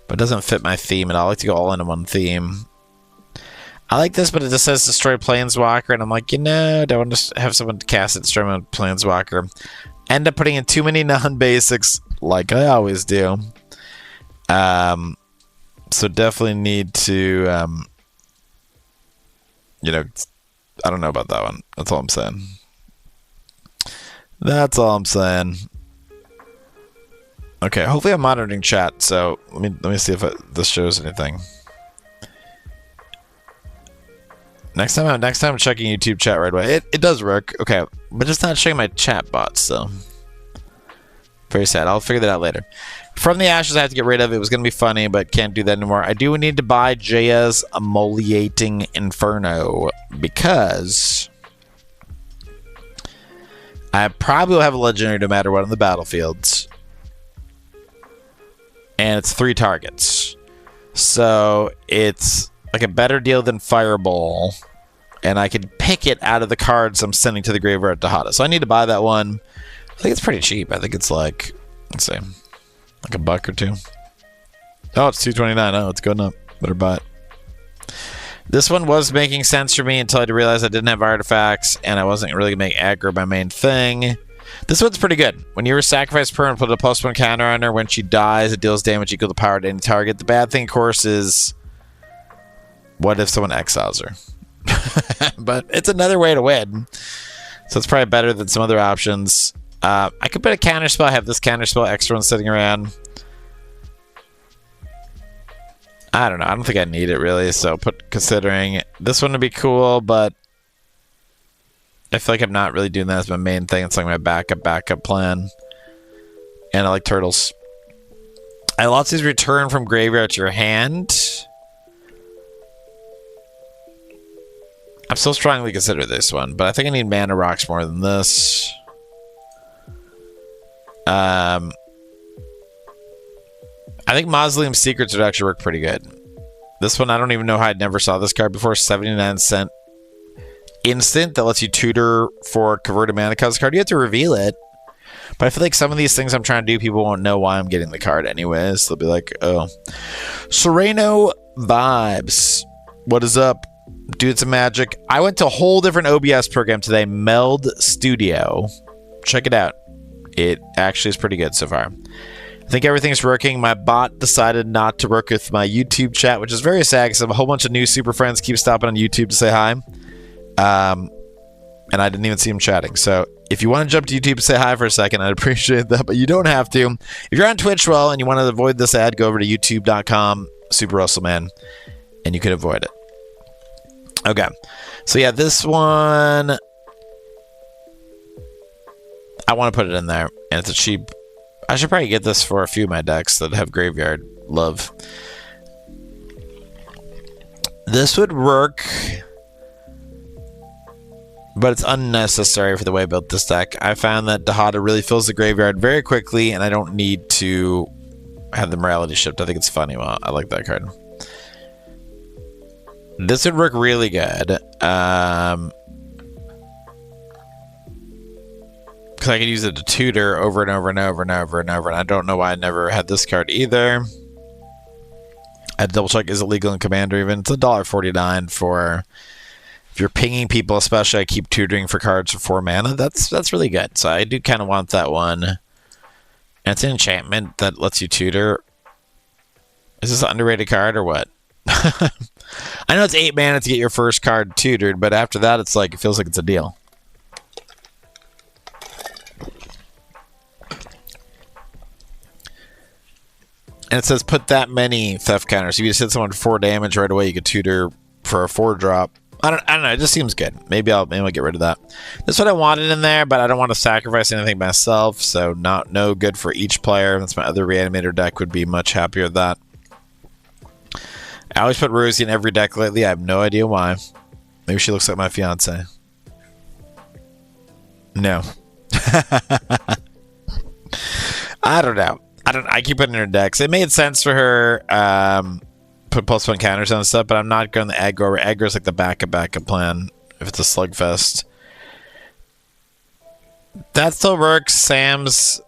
[SPEAKER 1] but doesn't fit my theme at all. I like to go all into one theme. I like this, but it just says destroy Planeswalker, and I'm like, you know, I don't want to have someone cast it, destroy my Planeswalker. End up putting in too many non-basics, like I always do. So definitely need to, you know, I don't know about that one. That's all I'm saying. That's all I'm saying. Okay, hopefully I'm monitoring chat, so let me see if this shows anything. Next time I'm checking YouTube chat right away. It does work, okay, but it's not showing my chat bots, so very sad. I'll figure that out later. From the Ashes, I have to get rid of. It was going to be funny, but can't do that anymore. I do need to buy Jaya's Emoliating Inferno because I probably will have a legendary no matter what on the battlefields. And it's 3 targets. So it's like a better deal than Fireball. And I can pick it out of the cards I'm sending to the graveyard to Dahada. So I need to buy that one. I think it's pretty cheap. I think it's like, let's see, like $1 or $2. Oh, it's $2.29. Oh, it's going up. Better buy it. This one was making sense for me until I realized I didn't have artifacts and I wasn't really going to make aggro my main thing. This one's pretty good. When you sacrifice permanent, put a +1 counter on her. When she dies, it deals damage equal to power to any target. The bad thing, of course, is what if someone exiles her? But it's another way to win. So it's probably better than some other options. I could put a counter spell. I have this counter spell extra one sitting around. I don't know. I don't think I need it really. So considering this one would be cool, but I feel like I'm not really doing that as my main thing. It's like my backup plan. And I like turtles. I lost these return from graveyard to your hand. I'm still strongly consider this one, but I think I need mana rocks more than this. I think Mausoleum Secrets would actually work pretty good. This one, I don't even know how I never saw this card before. 79-cent instant that lets you tutor for converted mana cost card. You have to reveal it. But I feel like some of these things I'm trying to do, people won't know why I'm getting the card anyways. They'll be like, oh. Sereno Vibes. What is up? Dude, some magic. I went to a whole different OBS program today, Meld Studio. Check it out. It actually is pretty good so far. I think everything's working. My bot decided not to work with my YouTube chat, which is very sad because a whole bunch of new super friends keep stopping on YouTube to say hi. And I didn't even see them chatting. So if you want to jump to YouTube and say hi for a second, I'd appreciate that, but you don't have to. If you're on Twitch, well, and you want to avoid this ad, go over to youtube.com, Super Russellman, and you can avoid it. Okay. So yeah, this one, I want to put it in there, and it's a cheap. I should probably get this for a few of my decks that have graveyard love. This would work, but it's unnecessary for the way I built this deck. I found that Dahada really fills the graveyard very quickly, and I don't need to have the morality shift. I think it's funny. Well, I like that card. This would work really good. Because I could use it to tutor over and over and over and over and over. And I don't know why I never had this card either. I had to double check, is it legal in Commander even? It's $1.49 for if you're pinging people, especially. I keep tutoring for cards for 4 mana. That's really good. So I do kind of want that one. And it's an enchantment that lets you tutor. Is this an underrated card or what? I know it's 8 mana to get your first card tutored, but after that, it's like, it feels like it's a deal. And it says put that many theft counters. If you just hit someone for 4 damage right away, you could tutor for a 4-drop. I don't know. It just seems good. Maybe I'll get rid of that. That's what I wanted in there, but I don't want to sacrifice anything myself. So no good for each player. That's my other reanimator deck. Would be much happier with that. I always put Rosie in every deck lately. I have no idea why. Maybe she looks like my fiance. No. I don't know. I keep putting her in decks. It made sense for her. Put +1 counters on stuff, but I'm not going the aggro. Aggro is like the backup plan if it's a slugfest. That still works. Sam's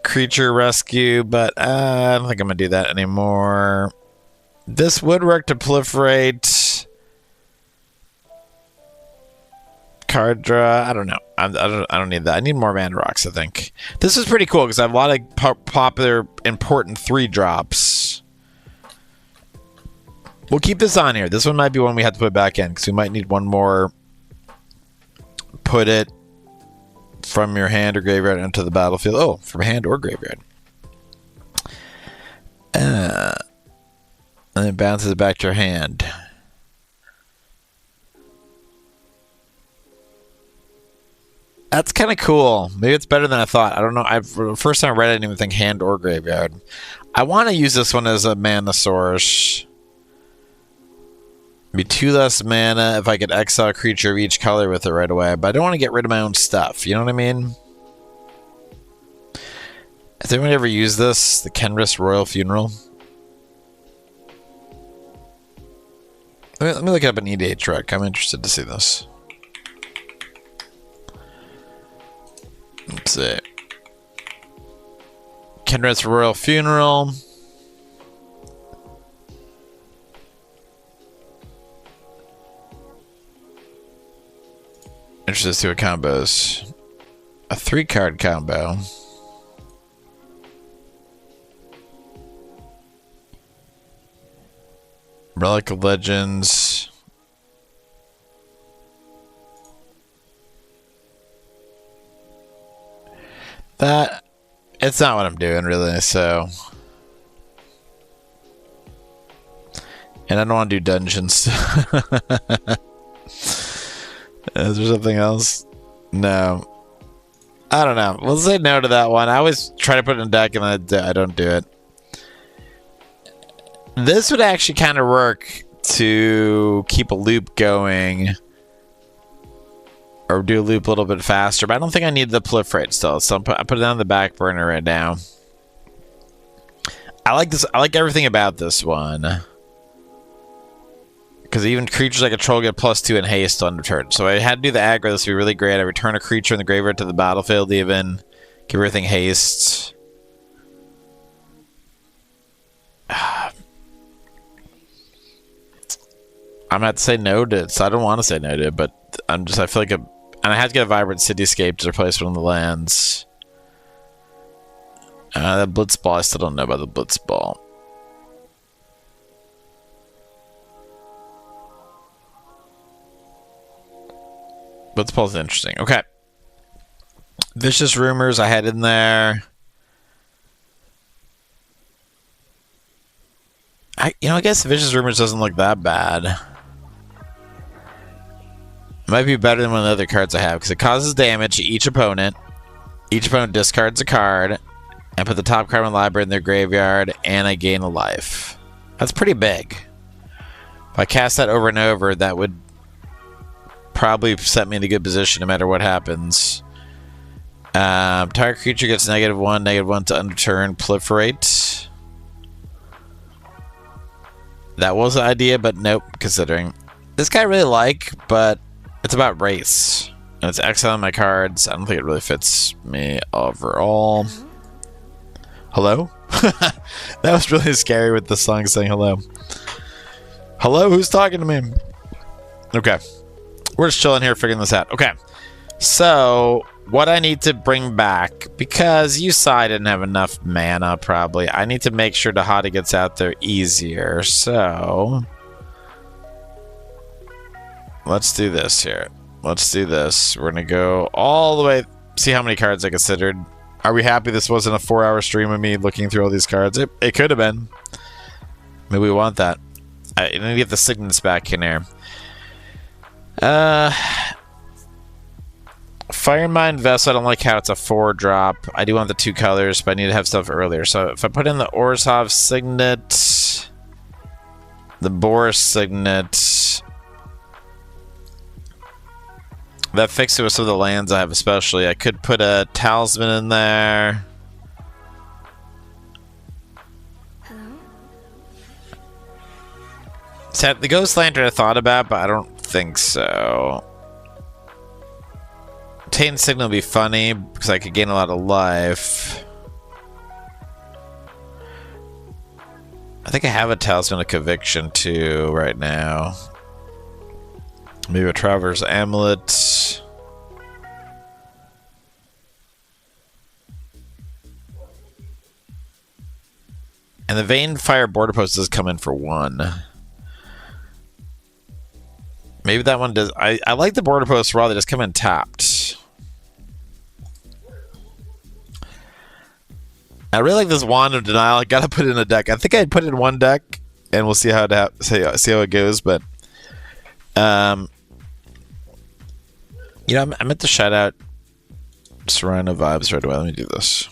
[SPEAKER 1] creature rescue, but I don't think I'm gonna do that anymore. This would work to proliferate. Card draw. I don't know. I don't need that. I need more mana rocks, I think. This is pretty cool because I have a lot of popular, important 3-drops. We'll keep this on here. This one might be one we have to put back in because we might need one more. Put it from your hand or graveyard into the battlefield. Oh, from hand or graveyard. And then bounces it back to your hand. That's kind of cool. Maybe it's better than I thought. I don't know. For the first time I read it, I didn't even think hand or graveyard. I want to use this one as a mana source. Be 2 less mana if I could exile a creature of each color with it right away. But I don't want to get rid of my own stuff. You know what I mean? Has anyone ever used this? The Kenris Royal Funeral? Let me look up an EDH truck. I'm interested to see this. Let's see. Kenris Royal Funeral. Interested to see what combos. A 3-card combo. Relic of Legends. That, it's not what I'm doing really, so. And I don't want to do dungeons. Is there something else? No. I don't know. We'll say no to that one. I always try to put it in a deck and I don't do it. This would actually kind of work to keep a loop going. Or do a loop a little bit faster. But I don't think I need the proliferate still. So I put it on the back burner right now. I like this. I like everything about this one. Because even creatures like a troll get +2 in haste on turn. So I had to do the aggro. This would be really great. I return a creature in the graveyard to the battlefield even. Give everything haste. I'm going to have to say no to it. So I don't want to say no to it. But I feel like and I had to get a Vibrant Cityscape to replace one of the lands. The Blitzball. I still don't know about the Blitzball. Blitzball's interesting. Okay. Vicious Rumors I had in there. I guess Vicious Rumors doesn't look that bad. It might be better than one of the other cards I have because it causes damage to each opponent. Each opponent discards a card and put the top card in the library in their graveyard, and I gain a life. That's pretty big. If I cast that over and over, that would probably set me in a good position no matter what happens. Target creature gets -1 to underturn, proliferate. That was the idea, but nope, considering. This guy I really like, but it's about race. And it's exiling my cards. I don't think it really fits me overall. Hello? That was really scary with the song saying hello. Hello? Who's talking to me? Okay. We're just chilling here figuring this out. Okay. So, what I need to bring back, because you saw I didn't have enough mana, probably. I need to make sure Dahada gets out there easier. So, let's do this here. Let's do this. We're going to go all the way. See how many cards I considered. Are we happy this wasn't a 4-hour stream of me looking through all these cards? It could have been. Maybe we want that. I need to get the signets back in here. Firemind Vessel, I don't like how it's a 4-drop. I do want the 2 colors, but I need to have stuff earlier. So if I put in the Orzhov Signet, the Boris Signet, that fixes it with some of the lands I have especially. I could put a Talisman in there. So the Ghost Lantern I thought about, but I don't think so. Obtain Signal would be funny because I could gain a lot of life. I think I have a Talisman of Conviction too right now. Maybe a Traveler's Amulet. And the Vein Fire Border Post does come in for 1. Maybe that one does. I like the Border Posts raw. They just come in tapped. I really like this Wand of Denial. I gotta put it in a deck. I think I'd put it in one deck, and we'll see how it goes. But, you know, I meant to shout out Serena Vibes right away. Let me do this.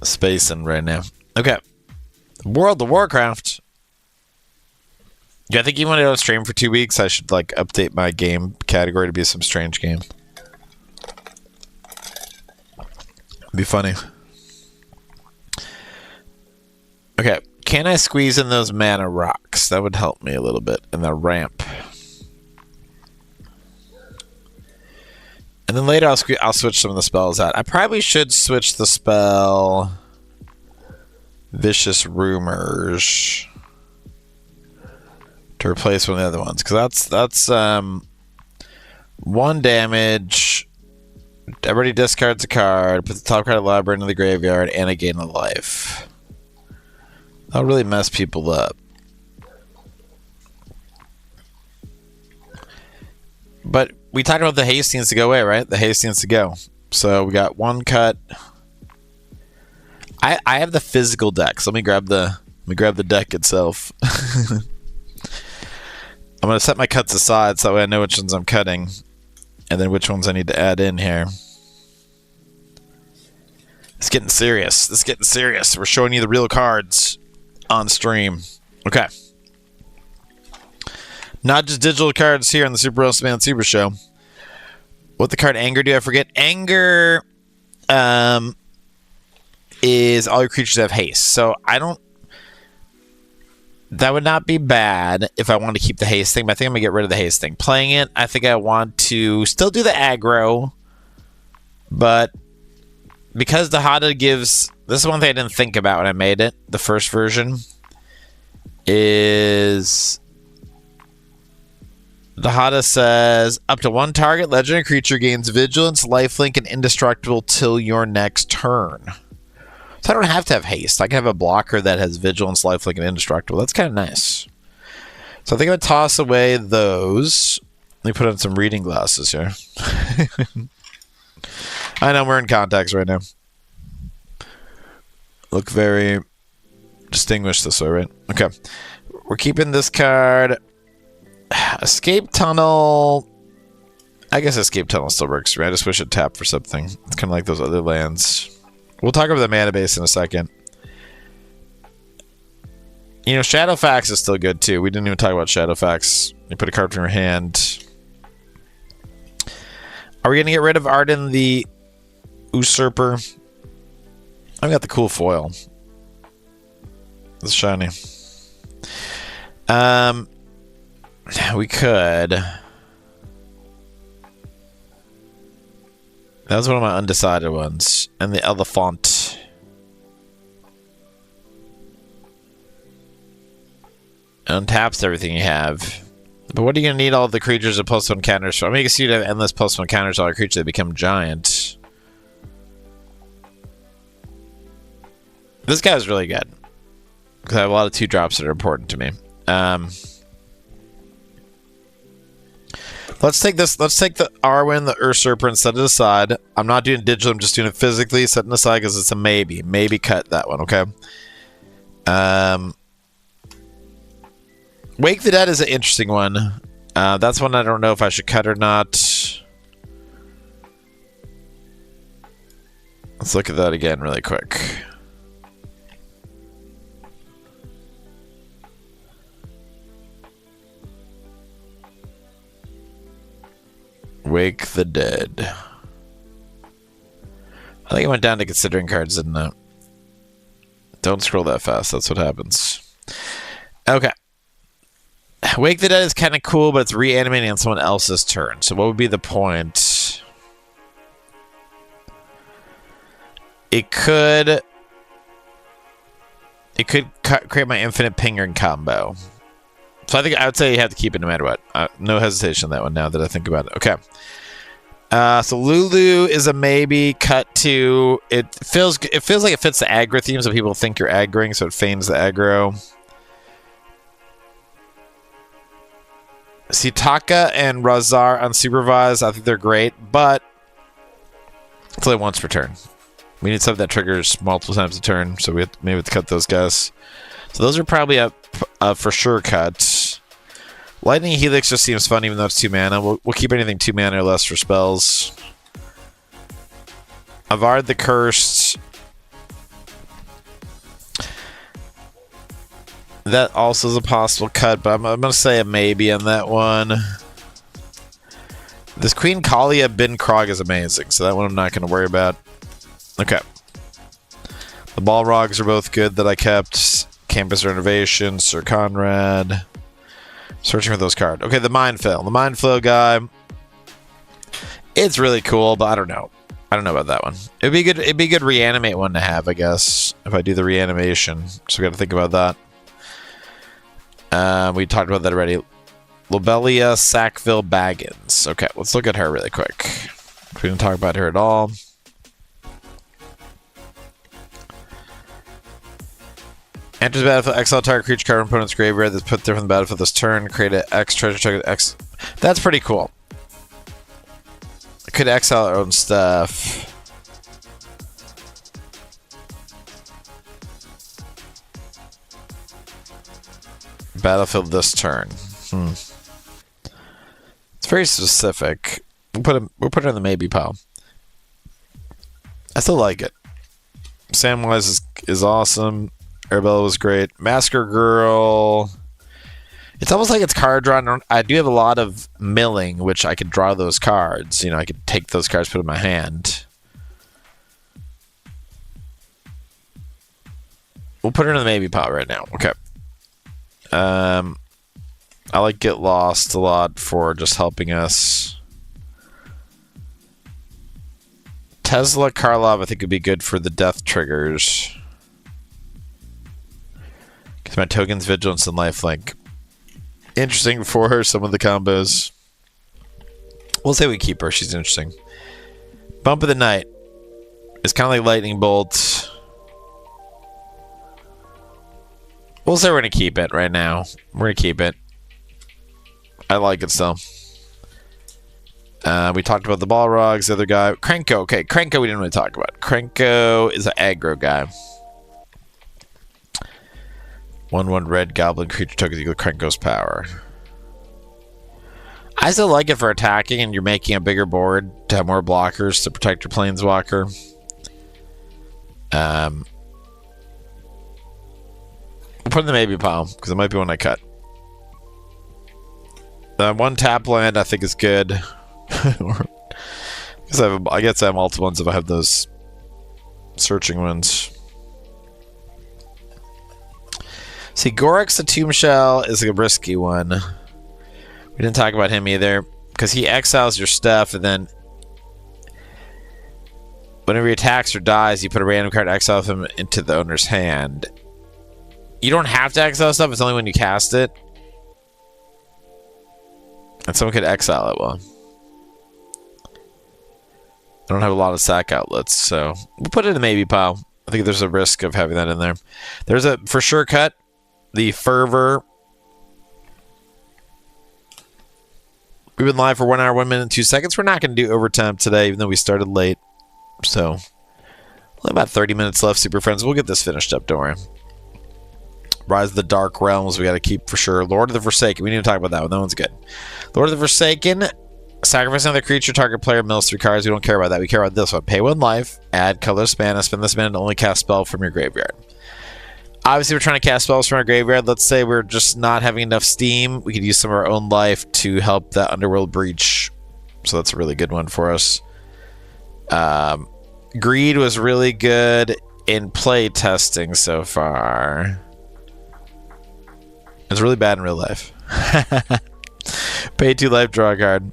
[SPEAKER 1] Spacing right now. Okay. World of Warcraft. Yeah, I think you want to go stream for 2 weeks. I should like update my game category to be some strange game. Be funny. Okay, can I squeeze in those mana rocks? That would help me a little bit. And the ramp. And then later I'll switch some of the spells out. I probably should switch the spell Vicious Rumors to replace one of the other ones, because that's 1 damage. Everybody discards a card, put the top card of the library into the graveyard, and a gain of life. That'll really mess people up. But we talked about the haste needs to go away, right? The haste needs to go. So we got 1 cut. I have the physical deck, so let me grab the deck itself. I'm going to set my cuts aside so that way I know which ones I'm cutting. And then which ones I need to add in here. It's getting serious. It's getting serious. We're showing you the real cards on stream. Okay. Not just digital cards here on the Super Roast Man Super Show. What the card Anger do? I forget. Anger is all your creatures have haste. So I don't... That would not be bad if I want to keep the haste thing, but I think I'm going to get rid of the haste thing. Playing it, I think I want to still do the aggro, but because the Hada gives... This is one thing I didn't think about when I made it, the first version, is... The Hada says, up to 1 target legendary creature gains Vigilance, Lifelink, and Indestructible till your next turn. So I don't have to have haste. I can have a blocker that has Vigilance, Lifelink, and Indestructible. That's kind of nice. So I think I'm going to toss away those. Let me put on some reading glasses here. I know we're in contacts right now. Look very distinguished this way, right? Okay. We're keeping this card. Escape Tunnel. I guess Escape Tunnel still works for me. I just wish it tapped for something. It's kind of like those other lands. We'll talk about the mana base in a second. You know, Shadowfax is still good too. We didn't even talk about Shadowfax. You put a card from your hand. Are we going to get rid of Arden the Usurper? I've got the cool foil. It's shiny. We could. That was one of my undecided ones. And the Elephant. Untaps everything you have. But what are you going to need all the creatures of +1 counters for? I mean, you can see you have endless +1 counters on all your creatures that become giant. This guy's really good. Because I have a lot of 2-drops that are important to me. Let's take this. Let's take the Arwen, the Usurper, and set it aside. I'm not doing digital. I'm just doing it physically. Setting aside because it's a maybe. Maybe cut that one. Okay. Wake the Dead is an interesting one. That's one I don't know if I should cut or not. Let's look at that again really quick. Wake the Dead. I think it went down to considering cards, didn't it? Don't scroll that fast. That's what happens. Okay. Wake the Dead is kind of cool, but it's reanimating on someone else's turn. So what would be the point? It could create my infinite pinging combo. So I think I would say you have to keep it no matter what. No hesitation on that one now that I think about it. Okay. So Lulu is a maybe. Cut to it feels like it fits the aggro theme, so people think you're aggroing, so it feigns the aggro. See, Taka and Razar unsupervised. I think they're great, but it's only once per turn. We need something that triggers multiple times a turn, so we maybe have to cut those guys. So those are probably a for sure cut. Lightning Helix just seems fun, even though it's 2 mana. We'll keep anything 2 mana or less for spells. Avard the Cursed. That also is a possible cut, but I'm going to say a maybe on that one. This Queen Kalia Bin Krog is amazing, so that one I'm not going to worry about. Okay. The Balrogs are both good that I kept. Campus Renovation, Sir Conrad. Searching for those cards. Okay, the Mind Flail. The Mind Flail guy. It's really cool, but I don't know. I don't know about that one. It'd be good. It'd be a good reanimate one to have, I guess, if I do the reanimation. So we got to think about that. We talked about that already. Lobelia Sackville Baggins. Okay, let's look at her really quick. We didn't talk about her at all. Enters the battlefield, exile target creature card from opponent's graveyard that's put there from the battlefield this turn. Create an X treasure check X. That's pretty cool. Could exile our own stuff. Battlefield this turn. It's very specific. We'll put it in the maybe pile. I still like it. Samwise is awesome. Arabella was great. Masker Girl. It's almost like it's card drawn. I do have a lot of milling, which I could draw those cards. You know, I could take those cards, put them in my hand. We'll put her in the maybe pile right now. Okay. I like Get Lost a lot for just helping us. Tesla Karlov, I think, would be good for the death triggers. Because my token's Vigilance and Lifelink. Interesting for her, some of the combos. We'll say we keep her. She's interesting. Bump of the Night. It's kind of like Lightning Bolt. We'll say we're going to keep it right now. We're going to keep it. I like it still. We talked about the Balrogs, the other guy. Krenko. Okay, Krenko we didn't really talk about. Krenko is an aggro guy. 1/1 red goblin creature token equal Krenko's power. I still like it for attacking, and you're making a bigger board to have more blockers to protect your planeswalker. We'll put in the maybe pile because it might be one I cut. One tap land I think is good. I guess I have multiple ones if I have those searching ones. See, Gorix the Tomb Shell is a risky one. We didn't talk about him either because he exiles your stuff, and then whenever he attacks or dies, you put a random card exile him into the owner's hand. You don't have to exile stuff. It's only when you cast it. And someone could exile it. Well, I don't have a lot of sack outlets, so we'll put it in the maybe pile. I think there's a risk of having that in there. There's a for sure cut. The Fervor. We've been live for 1 hour, 1 minute, and 2 seconds. We're not going to do overtime today, even though we started late. So, only about 30 minutes left, Super Friends. We'll get this finished up, don't worry. Rise of the Dark Realms we got to keep for sure. Lord of the Forsaken. We need to talk about that one. That one's good. Lord of the Forsaken. Sacrifice another creature. Target player mills 3 cards. We don't care about that. We care about this one. Pay 1 life. Add colorless mana. Spend this mana and only cast spell from your graveyard. Obviously, we're trying to cast spells from our graveyard. Let's say we're just not having enough steam. We could use some of our own life to help that Underworld Breach. So that's a really good one for us. Greed was really good in play testing so far. It's really bad in real life. Pay 2 life, draw a card.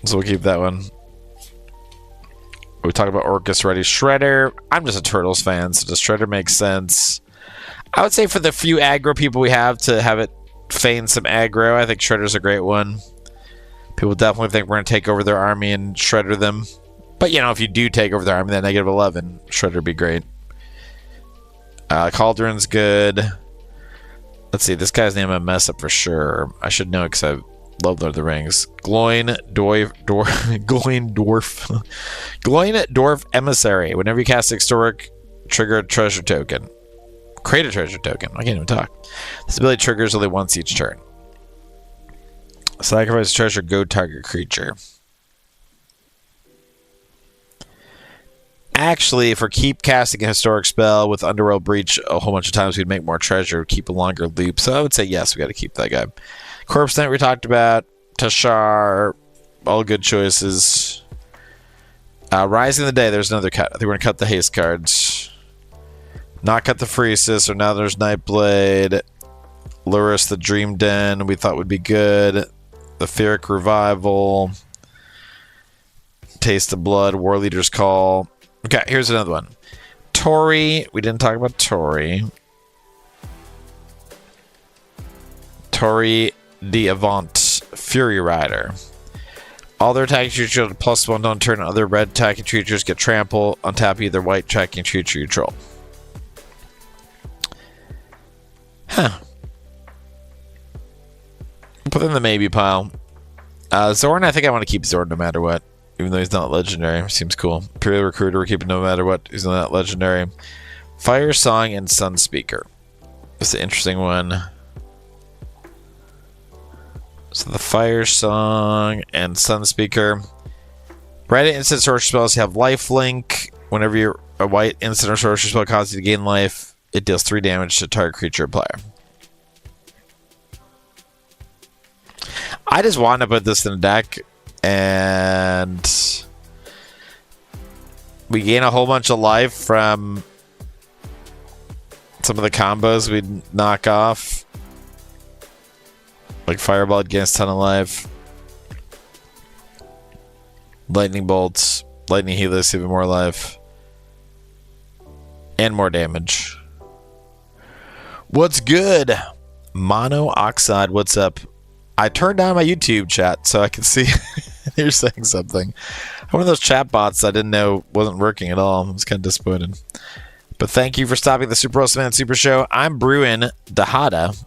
[SPEAKER 1] So we'll keep that one. We talked about Orcus Ready. Shredder. I'm just a Turtles fan, so does Shredder make sense? I would say for the few aggro people we have to have it feign some aggro, I think Shredder's a great one. People definitely think we're going to take over their army and Shredder them. But, you know, if you do take over their army, then -11, Shredder would be great. Cauldron's good. Let's see, this guy's name I mess up for sure. I should know because I love Lord of the Rings. Gloin Dwarf Emissary. Whenever you cast Extoric, trigger a treasure token. Create a treasure token. I can't even talk. This ability triggers only once each turn. Sacrifice treasure, go target creature. Actually, if we keep casting a historic spell with Underworld Breach a whole bunch of times, we'd make more treasure, keep a longer loop. So I would say yes, we got to keep that guy. Corpse Knight we talked about. Tashar, all good choices. Rising of the Day, there's another cut. I think we're going to cut the haste cards. Not cut the Phreesis, so now there's Nightblade. Lurrus, the Dream Den, we thought would be good. The Ferric Revival. Taste of Blood, War Leader's Call. Okay, here's another one. Tori. We didn't talk about Tori. Tori d'Avant. Fury Rider. All their attacking creatures get +1 on turn. Other red attacking creatures get trample on top of either white attacking creature you control. Huh. Put in the maybe pile. Zorn, I think I want to keep Zorn no matter what. Even though he's not legendary. Seems cool. Imperial Recruiter, we're keeping no matter what. He's not legendary. Fire Song and Sunspeaker. That's an interesting one. So the Fire Song and Sunspeaker. Red instant sorcery spells have lifelink. Whenever you're a white instant or sorcery spell causes you to gain life, it deals 3 damage to target creature or player. I just want to put this in a deck, and we gain a whole bunch of life from some of the combos we knock off. Like Fireball gains a ton of life. Lightning Bolts, Lightning Helix, even more life. And more damage. What's good? Mono Oxide, what's up? I turned down my YouTube chat so I can see you're saying something. One of those chat bots I didn't know wasn't working at all. I was kind of disappointed. But thank you for stopping the Super Roast Man Super Show. I'm brewing Dahada.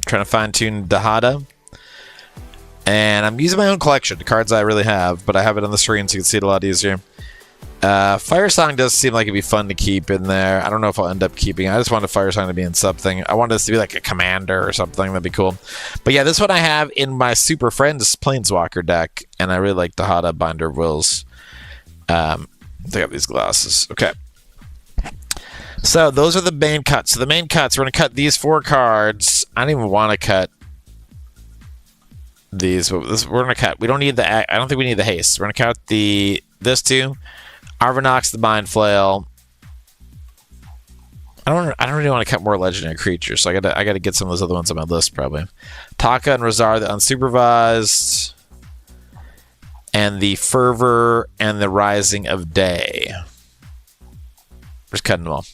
[SPEAKER 1] Trying to fine-tune Dahada. And I'm using my own collection, the cards I really have, but I have it on the screen so you can see it a lot easier. Fire Song does seem like it'd be fun to keep in there. I don't know if I'll end up keeping it. I just wanted Fire Song to be in something. I wanted this to be like a commander or something. That'd be cool. But yeah, this one I have in my Super Friends Planeswalker deck, and I really like the Hada Binder of Wills. They got these glasses. Okay. So those are the main cuts. So the main cuts, we're going to cut these 4 cards. I don't even want to cut these. But we're going to cut. We don't need the. I don't think we need the haste. We're going to cut this 2. Arvinox, the Mind Flail. I don't really want to cut more legendary creatures, so I gotta get some of those other ones on my list probably. Taka and Razar, the unsupervised, and the Fervor and the Rising of Day. Just cutting them all.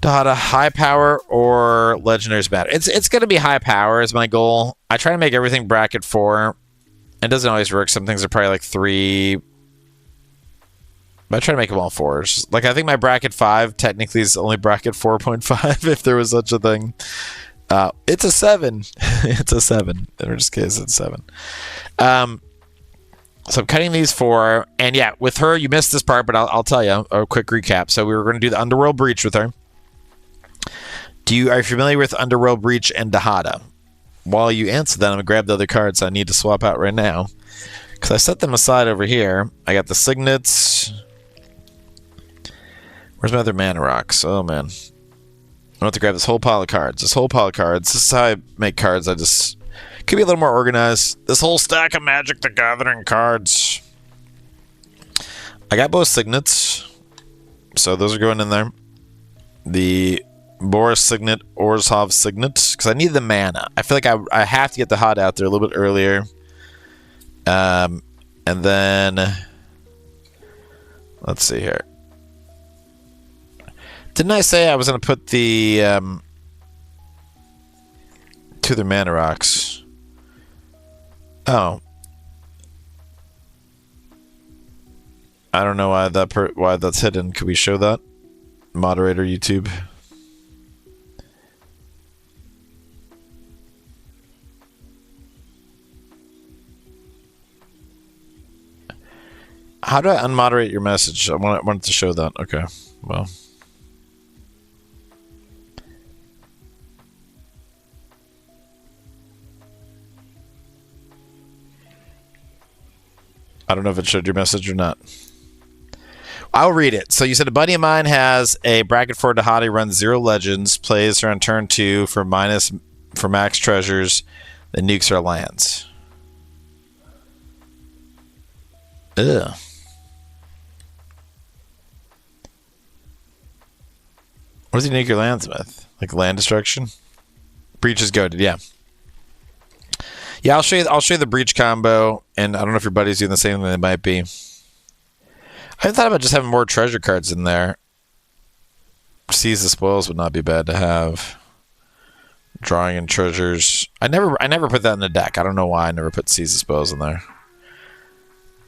[SPEAKER 1] Dahada, high power or legendaries matter? It's gonna be high power is my goal. I try to make everything bracket 4. It doesn't always work. Some things are probably like 3. But I try to make them all 4s. Like, I think my bracket 5 technically is only bracket 4.5 if there was such a thing. It's a 7. It's a 7. In this case, it's 7. So I'm cutting these 4. And yeah, with her, you missed this part, but I'll tell you a quick recap. So we were going to do the Underworld Breach with her. Are you familiar with Underworld Breach and Dahada? While you answer that, I'm gonna grab the other cards I need to swap out right now. Because I set them aside over here. I got the Signets. Where's my other mana rocks? Oh man. I want to grab this whole pile of cards. This is how I make cards. I just could be a little more organized. This whole stack of Magic the Gathering cards. I got both Signets. So those are going in there. The Boris Signet, Orzhov Signet. Because I need the mana. I feel like I have to get the hot out there a little bit earlier. And then let's see here. Didn't I say I was going to put the two of their mana rocks? Oh, I don't know why why that's hidden. Could we show that? Moderator YouTube. How do I unmoderate your message? I wanted to show that. Okay, well. I don't know if it showed your message or not. I'll read it. So you said a buddy of mine has a bracket for Dahadi, runs 0 legends, plays her on turn 2 for max treasures, then nukes our lands. Ugh. What does he nuke your lands with? Like land destruction? Breach is goated, yeah. Yeah, I'll show you the breach combo, and I don't know if your buddy's doing the same thing. They might be. I thought about just having more treasure cards in there. Seize the Spoils would not be bad to have. Drawing in treasures. I never put that in the deck. I don't know why I never put Seize the Spoils in there.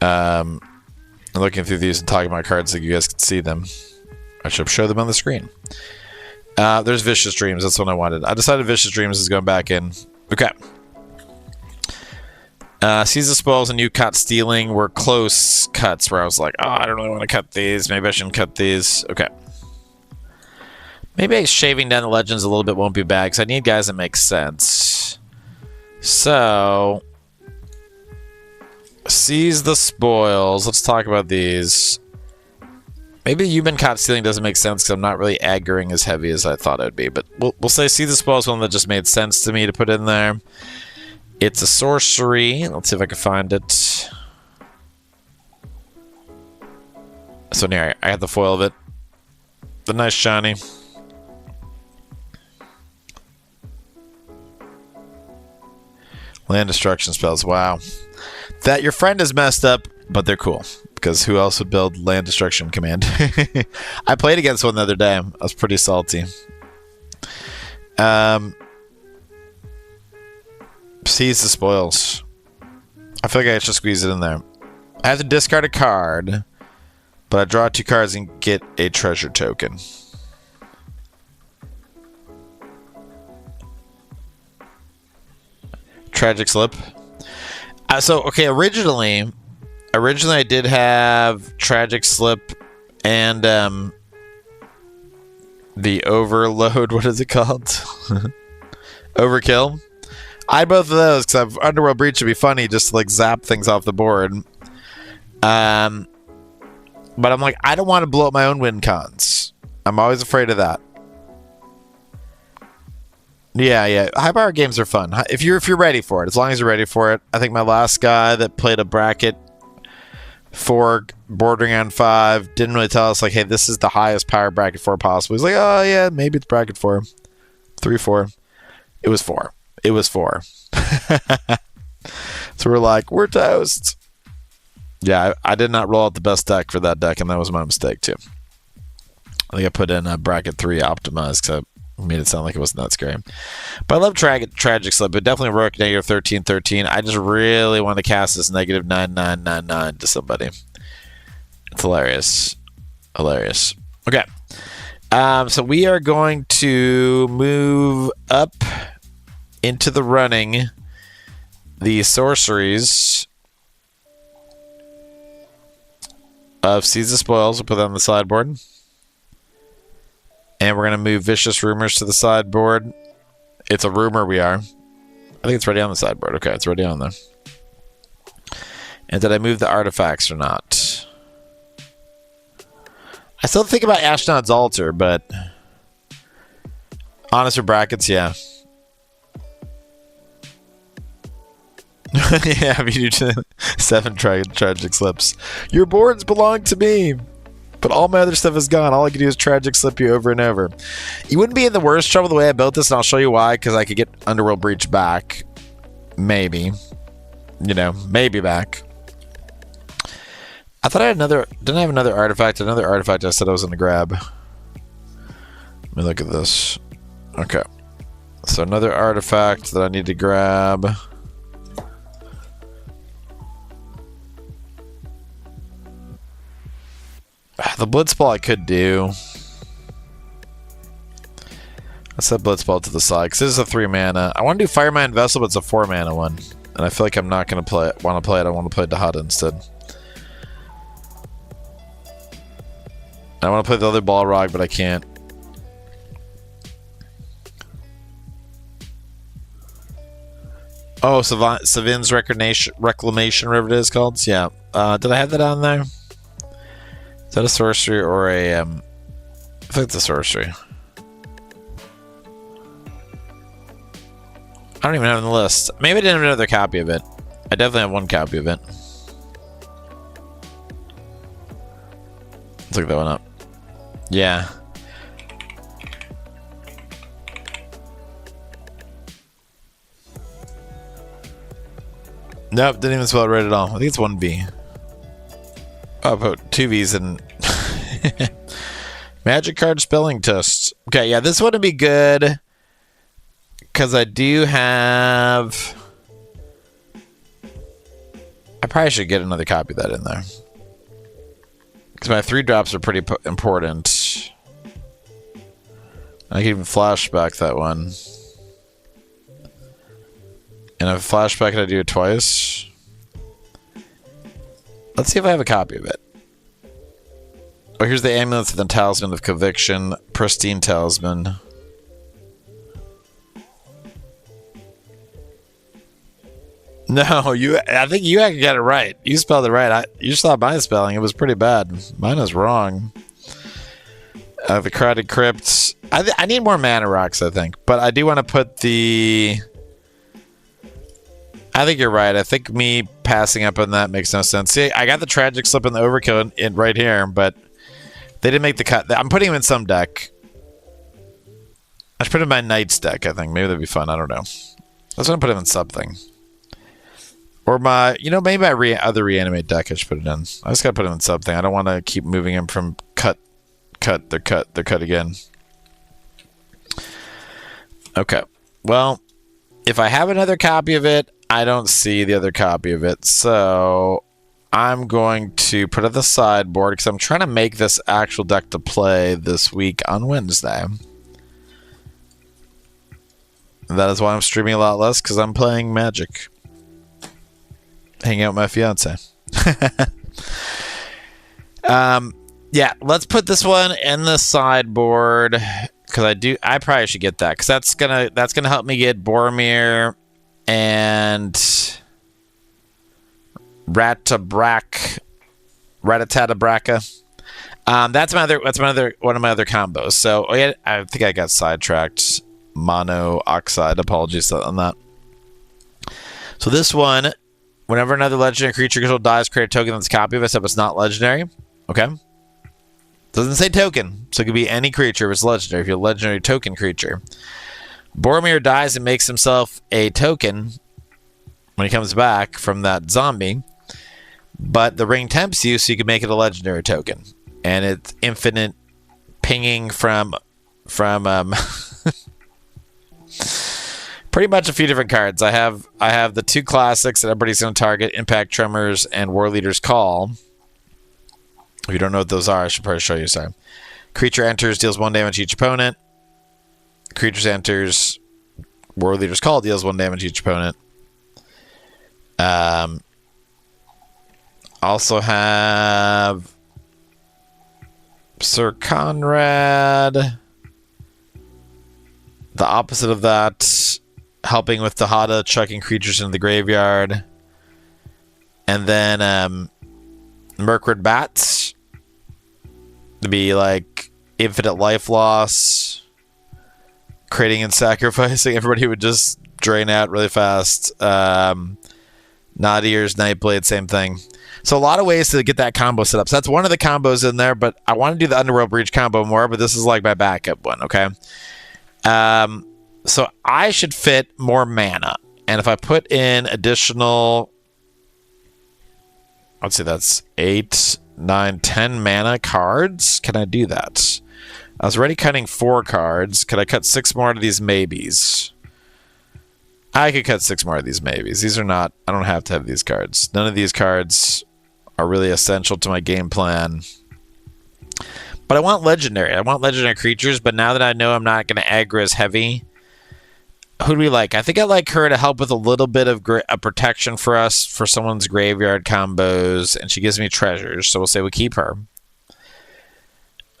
[SPEAKER 1] I'm looking through these and talking about cards so you guys can see them. I should show them on the screen. There's Vicious Dreams. That's what I wanted. I decided Vicious Dreams is going back in. Okay. Seize the Spoils and you cut Stealing were close cuts where I was like, oh, I don't really want to cut these. Maybe I shouldn't cut these. Okay. Maybe shaving down the legends a little bit won't be bad because I need guys that make sense. So, Seize the Spoils. Let's talk about these. Maybe Human Caught Stealing doesn't make sense because I'm not really aggroing as heavy as I thought it would be. But we'll say Seize the Spoils one that just made sense to me to put in there. It's a sorcery. Let's see if I can find it. So here, I have the foil of it. The nice shiny. Land destruction spells. Wow. That your friend is messed up, but they're cool. Because who else would build land destruction command? I played against one the other day. I was pretty salty. Seize the Spoils. I feel like I should squeeze it in there. I have to discard a card, but I draw 2 cards and get a treasure token. Tragic Slip. Okay, originally I did have Tragic Slip and the Overload. What is it called? Overkill. I had both of those because Underworld Breach would be funny just to like zap things off the board. But I'm like, I don't want to blow up my own win cons. I'm always afraid of that. Yeah. High power games are fun if you're ready for it. As long as you're ready for it. I think my last guy that played a bracket 4 bordering on 5 didn't really tell us like, hey, this is the highest power bracket 4 possible. He's like, oh yeah, maybe it's bracket 4, 3, 4. It was 4. It was 4. So we're like, we're toast. Yeah, I did not roll out the best deck for that deck, and that was my mistake too. I think I put in a bracket 3 optimized because I made it sound like it wasn't that scary. But I love Tragic Slip. But definitely Rook -13/13. I just really want to cast this -9999 to somebody. It's hilarious. Hilarious. Okay. So we are going to move up into the running the sorceries of Seize the Spoils. We'll put that on the sideboard. And we're going to move Vicious Rumors to the sideboard. It's a rumor we are. I think it's ready on the sideboard. Okay, it's ready on there. And did I move the artifacts or not? I still think about Ashnod's Altar, but... Honest or brackets, yeah. Yeah, you do 7 tragic slips. Your boards belong to me, but all my other stuff is gone. All I can do is tragic slip you over and over. You wouldn't be in the worst trouble the way I built this, and I'll show you why, because I could get Underworld Breach back. Maybe. You know, maybe back. I thought I had another... Didn't I have another artifact? Another artifact I said I was going to grab. Let me look at this. Okay. So another artifact that I need to grab... The Blitzball I could do. I set Blitzball to the side because this is a 3 mana. I want to do Firemind Vessel, but it's a 4 mana one, and I feel like I'm not going to play it. Want to play it? I want to play Dahada instead. I want to play the other Balrog, but I can't. Oh, Savin's Reclamation, whatever it is called. Yeah. Did I have that on there? Is that a sorcery or a... I think it's a sorcery. I don't even have it on the list. Maybe I didn't have another copy of it. I definitely have 1 copy of it. Let's look that one up. Yeah. Nope, didn't even spell it right at all. I think it's 1V. Oh, I put 2 V's in. Magic card spelling test. Okay, yeah, this wouldn't be good. Because I do have... I probably should get another copy of that in there. Because my 3-drops are pretty important. I can even flashback that one. And if I flashback it, I do it twice. Let's see if I have a copy of it. Oh, here's the Amulet of the Talisman of Conviction. Pristine Talisman. No, I think you actually got it right. You spelled it right. You saw my spelling. It was pretty bad. Mine is wrong. The Crowded Crypt. I need more mana rocks, I think. But I do want to put the... I think you're right. I think me passing up on that makes no sense. See, I got the Tragic Slip and the Overkill in right here, but they didn't make the cut. I'm putting them in some deck. I should put them in my Knight's deck, I think. Maybe that'd be fun. I don't know. I was going to put them in something. Or my, you know, maybe my other Reanimate deck I should put it in. I just got to put them in something. I don't want to keep moving them from they're cut again. Okay. Well, if I have another copy of it, I don't see the other copy of it, so I'm going to put it at the sideboard because I'm trying to make this actual deck to play this week on Wednesday. And that is why I'm streaming a lot less, because I'm playing Magic. Hanging out with my fiance. Yeah, let's put this one in the sideboard because I probably should get that because that's gonna help me get Boromir and Ratatabraka. That's one of my other combos. So I think I got sidetracked. Mono Oxide. Apologies on that. So this one, whenever another legendary creature control dies, create a token that's a copy of it, except it's not legendary. Okay. Doesn't say token, so it could be any creature if it's legendary. If you're a legendary token creature, Boromir dies and makes himself a token when he comes back from that zombie. But the ring tempts you, so you can make it a legendary token, and it's infinite pinging from pretty much a few different cards. I have the 2 classics that everybody's going to target: Impact Tremors and War Leader's Call. If you don't know what those are, I should probably show you. Sorry. Creature enters, deals 1 damage to each opponent. Creatures enters, War Leader's Call, deals 1 damage to each opponent. Also have Sir Conrad. The opposite of that, helping with the Hada, chucking creatures into the graveyard. And then Mirkwood Bats to be like infinite life loss, creating and sacrificing. Everybody would just drain out really fast. Nod Ears, Nightblade, same thing. So a lot of ways to get that combo set up. So that's one of the combos in there, but I want to do the Underworld Breach combo more, but this is like my backup one, okay? So I should fit more mana. And if I put in additional, let's see, that's 8, 9, 10 mana cards. Can I do that? I was already cutting 4 cards. Could I cut 6 more of these maybes? I could cut 6 more of these maybes. These are not, I don't have to have these cards. None of these cards are really essential to my game plan. But I want legendary. I want legendary creatures, but now that I know I'm not going to aggro as heavy, who do we like? I think I like her to help with a little bit of a protection for us for someone's graveyard combos, and she gives me treasures, so we'll say we keep her.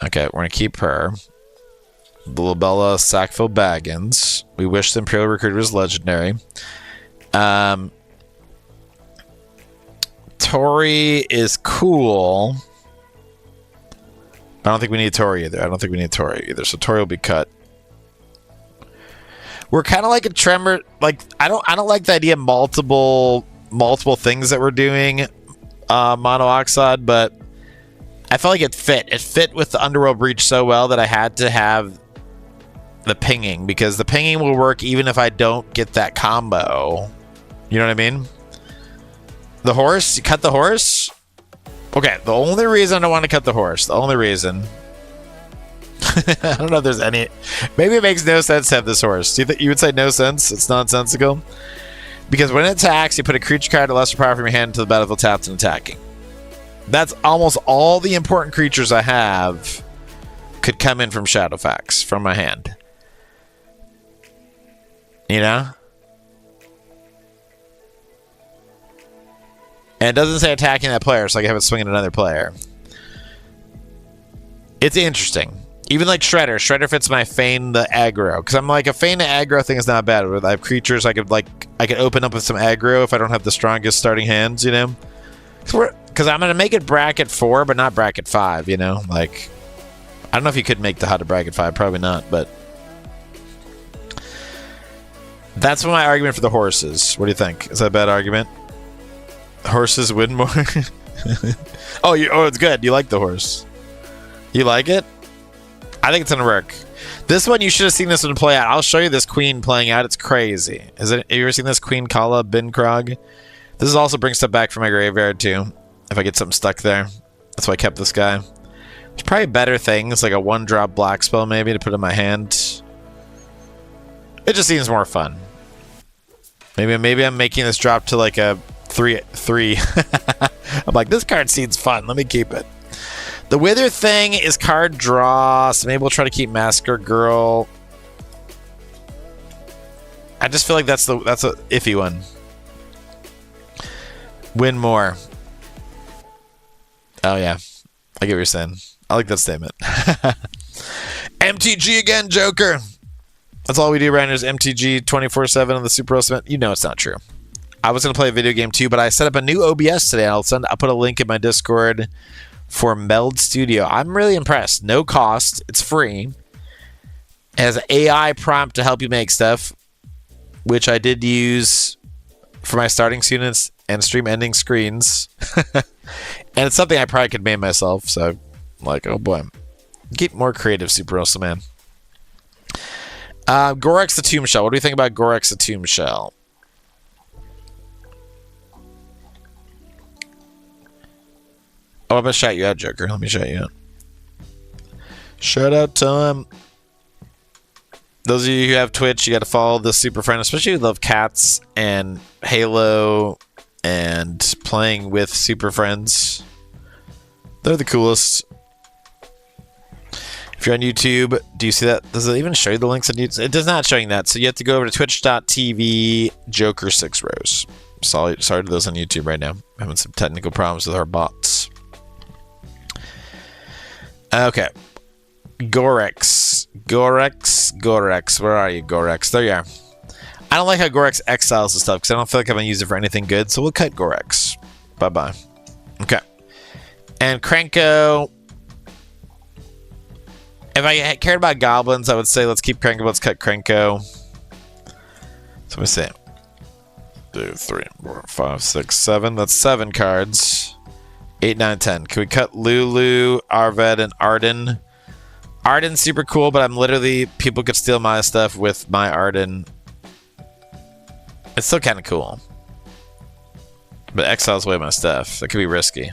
[SPEAKER 1] Okay, we're going to keep her. Bella Sackville Baggins. We wish the Imperial Recruiter was legendary. Tori is cool. I don't think we need Tori either. So Tori will be cut. We're kind of like a Tremor. Like I don't like the idea of multiple things that we're doing. Mono Oxide, but I felt like it fit. It fit with the Underworld Breach so well that I had to have the pinging, because the pinging will work even if I don't get that combo. You know what I mean? The horse, you cut the horse. Okay, the only reason I don't want to cut the horse, the only reason, I don't know if there's any, maybe it makes no sense to have this horse. Do you think you would say no sense? It's nonsensical? Because when it attacks, you put a creature card of lesser power from your hand into the battlefield tapped and attacking. That's almost all the important creatures I have could come in from Shadowfax, from my hand. You know? And it doesn't say attacking that player, so I can have it swing at another player. It's interesting. Even like Shredder. Shredder fits my Feign the aggro. Because I'm like, a Feign the aggro thing is not bad. I have creatures I could open up with some aggro if I don't have the strongest starting hands, you know? Because I'm going to make it bracket 4, but not bracket 5, you know? Like, I don't know if you could make the HUD bracket 5. Probably not, but that's my argument for the horses. What do you think? Is that a bad argument? Horses win more? Oh, it's good. You like the horse. You like it? I think it's going to work. This one, you should have seen this one play out. I'll show you this queen playing out. It's crazy. Have you ever seen this Queen Kala Binkrog? This is also bring stuff back from my graveyard, too. If I get something stuck there. That's why I kept this guy. There's probably better things, like a 1-drop black spell, maybe, to put in my hand. It just seems more fun. Maybe I'm making this drop to like a 3. I'm like, this card seems fun. Let me keep it. The Wither thing is card draw, so maybe we'll try to keep Massacre Girl. I just feel like that's a iffy one. Win more. Oh yeah, I get what you're saying. I like that statement. MTG again, Joker. That's all we do right now is MTG 24/7 on the Super Ultimate. You know it's not true. I was going to play a video game too, but I set up a new OBS today. I'll put a link in my Discord for Meld Studio. I'm really impressed. No cost. It's free. It has an AI prompt to help you make stuff, which I did use for my starting students and stream ending screens. And it's something I probably could make myself. So I'm like, oh boy. Get more creative, Super Awesome Man. Gorex the Tomb Shell. What do you think about Gorex the Tomb Shell? Oh, I'm going to shout you out, Joker. Let me shout you out. Shout out time. Those of you who have Twitch, you got to follow the Super Friend, especially if you love cats and Halo and playing with Super Friends. They're the coolest. If you're on YouTube, do you see that? Does it even show you the links on YouTube? It does not showing that. So you have to go over to twitch.tv Joker6Rose. Sorry to those on YouTube right now. I'm having some technical problems with our bots. Okay. Gorex. Gorex, where are you, Gorex? There you are. I don't like how Gorex exiles the stuff because I don't feel like I'm going to use it for anything good, so we'll cut Gorex. Bye-bye. Okay. And Krenko. If I cared about goblins, I would say let's keep Krenko, let's cut Krenko. So let me see. 2, 3, 4, 5, 6, 7. That's 7 cards. 8, 9, 10. Can we cut Lulu, Arved, and Arden? Arden's super cool, but I'm literally... People could steal my stuff with my Arden. It's still kind of cool. But exiles away my stuff. That could be risky.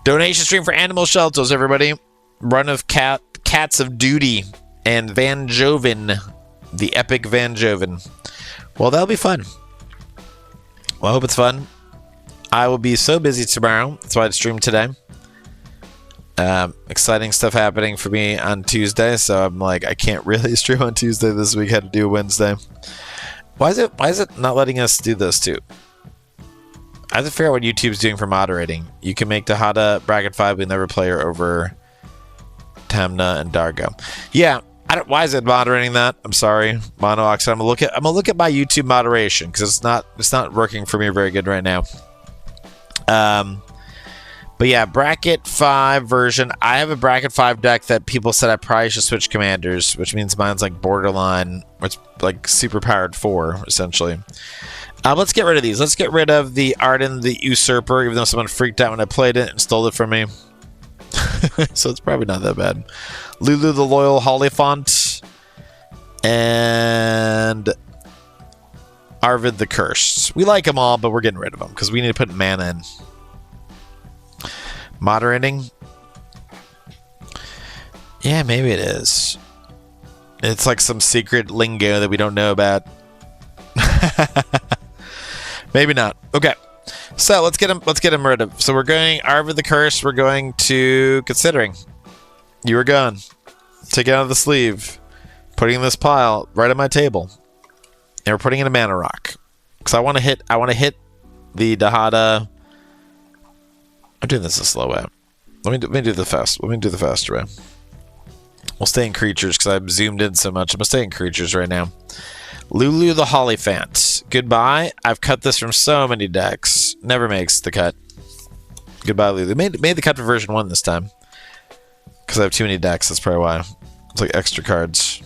[SPEAKER 1] Donation stream for Animal Shelters, everybody. Run of Cats of Duty and Van Joven. The epic Van Joven. Well, that'll be fun. Well, I hope it's fun. I will be so busy tomorrow. That's why I streamed today. Exciting stuff happening for me on Tuesday, so I'm like, I can't really stream on Tuesday this week. I had to do Wednesday. Why is it not letting us do this too? I have to figure out what YouTube's doing for moderating. You can make Dahada bracket 5, we never play her over Tamna and Dargo. Yeah, why is it moderating that? I'm sorry, Monoox. I'm gonna look at my YouTube moderation because it's not working for me very good right now. But yeah, bracket 5 version. I have a bracket 5 deck that people said I probably should switch commanders, which means mine's like borderline, which like super powered 4 essentially. Let's get rid of these. Let's get rid of the Arden the Usurper, even though someone freaked out when I played it and stole it from me. So it's probably not that bad. Lulu the Loyal Hollyphant and Arvid the Cursed. We like them all, but we're getting rid of them because we need to put mana in. Moderating? Yeah, maybe it is. It's like some secret lingo that we don't know about. Maybe not. Okay. So let's get him rid of. So we're going Arvid the Curse. We're going to Considering. You were gone. Take it out of the sleeve. Putting in this pile right on my table. And we're putting in a mana rock. Because I want to hit the Dahada. I'm doing this a slow way. Let me do the faster way. We'll stay in creatures because I've zoomed in so much. I'm gonna stay in creatures right now. Lulu the Hollyphant. Goodbye. I've cut this from so many decks. Never makes the cut. Goodbye, Lulu. Made the cut for version 1 this time. Because I have too many decks. That's probably why. It's like extra cards.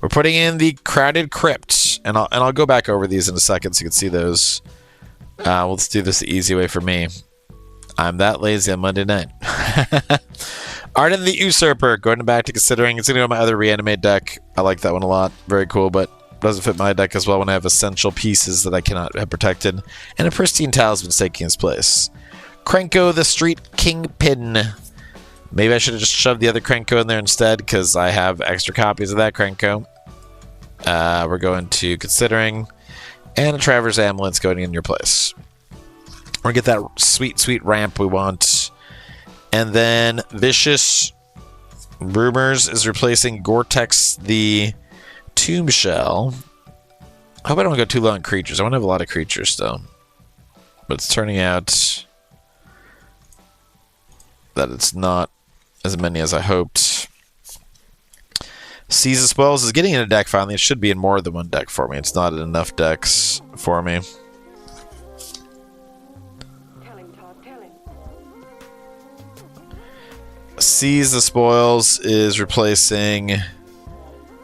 [SPEAKER 1] We're putting in the Crowded Crypt. And I'll go back over these in a second so you can see those. Let's do this the easy way for me. I'm that lazy on Monday night. Arden the Usurper. Going back to Considering. It's going to go on my other Reanimate deck. I like that one a lot. Very cool, but doesn't fit my deck as well when I have essential pieces that I cannot have protected. And a Pristine Talisman taking its place. Krenko the Street Kingpin. Maybe I should have just shoved the other Krenko in there instead because I have extra copies of that Krenko. We're going to Considering. And a Traverse Amulet's going in your place. We're going to get that sweet, sweet ramp we want. And then Vicious Rumors is replacing Gore-Tex the Tomb Shell. I hope I don't go too low on creatures. I want to have a lot of creatures still. But it's turning out that it's not as many as I hoped. Seize the Spoils is getting in a deck finally. It should be in more than one deck for me. It's not in enough decks for me. Seize the Spoils is replacing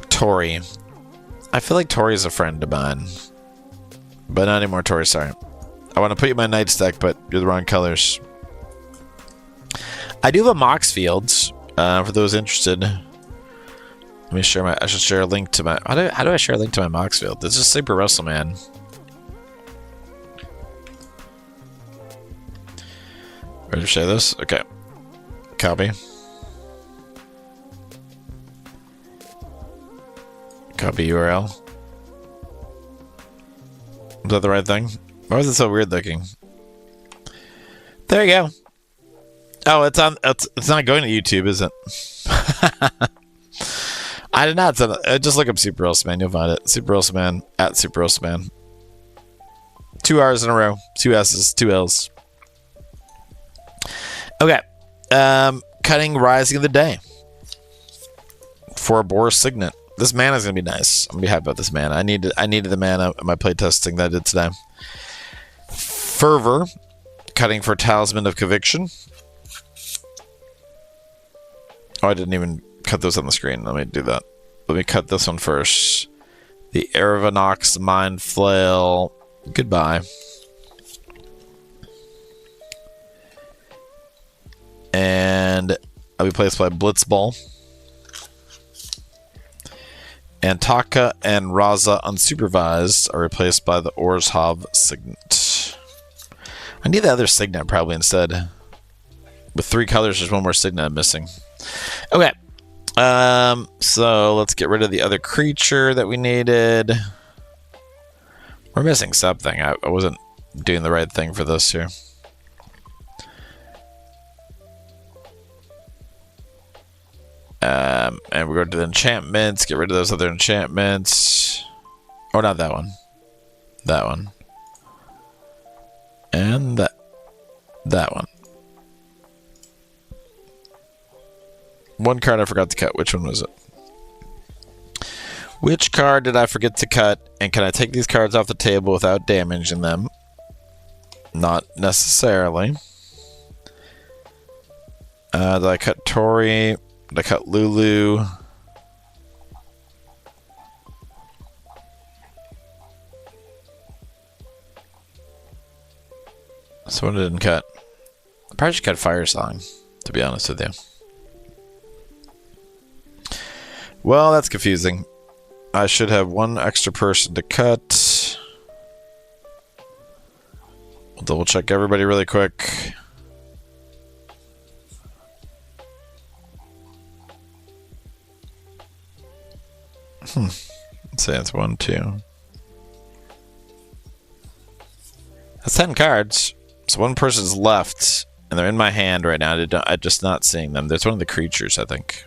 [SPEAKER 1] Tori. I feel like Tori is a friend of mine. But not anymore, Tori, sorry. I want to put you in my Knights deck, but you're the wrong colors. I do have a Mox Fields, for those interested. Let me share I should share a link to my... How do I share a link to my Mox Field? This is Super Russell, man. Ready to share this? Okay. Copy. Copy URL. Is that the right thing? Why is it so weird looking? There you go. Oh, it's on. It's not going to YouTube, is it? I did not send it. Just look up Super Russell Man. You'll find it. Super Russell Man at Super Russell Man. 2 R's in a row. 2 S's. 2 L's. Okay. Cutting Rising of the Day. for a Boris Signet. This mana is gonna be nice. I'm gonna be happy about this mana. I needed the mana in my playtesting that I did today. Fervor, cutting for Talisman of Conviction. Oh, I didn't even cut those on the screen. Let me do that. Let me cut this one first. The Eravanox Mind Flail. Goodbye. And I'll be replaced by Blitzball. And Taka and Raza Unsupervised are replaced by the Orzhov Signet. I need the other Signet probably instead. With 3 colors, there's one more Signet I'm missing. Okay. So let's get rid of the other creature that we needed. We're missing something. I wasn't doing the right thing for this here. And we go to the enchantments, get rid of those other enchantments. Oh, not that one. That one. And that one. One card I forgot to cut. Which one was it? Which card did I forget to cut? And can I take these cards off the table without damaging them? Not necessarily. Did I cut Tori? Did I cut Lulu? So one I didn't cut. I probably should cut Fire Song, to be honest with you. Well, that's confusing. I should have one extra person to cut. We'll double check everybody really quick. Let's say it's 1, 2. That's 10 cards. So one person's left, and they're in my hand right now. I'm just not seeing them. There's one of the creatures, I think.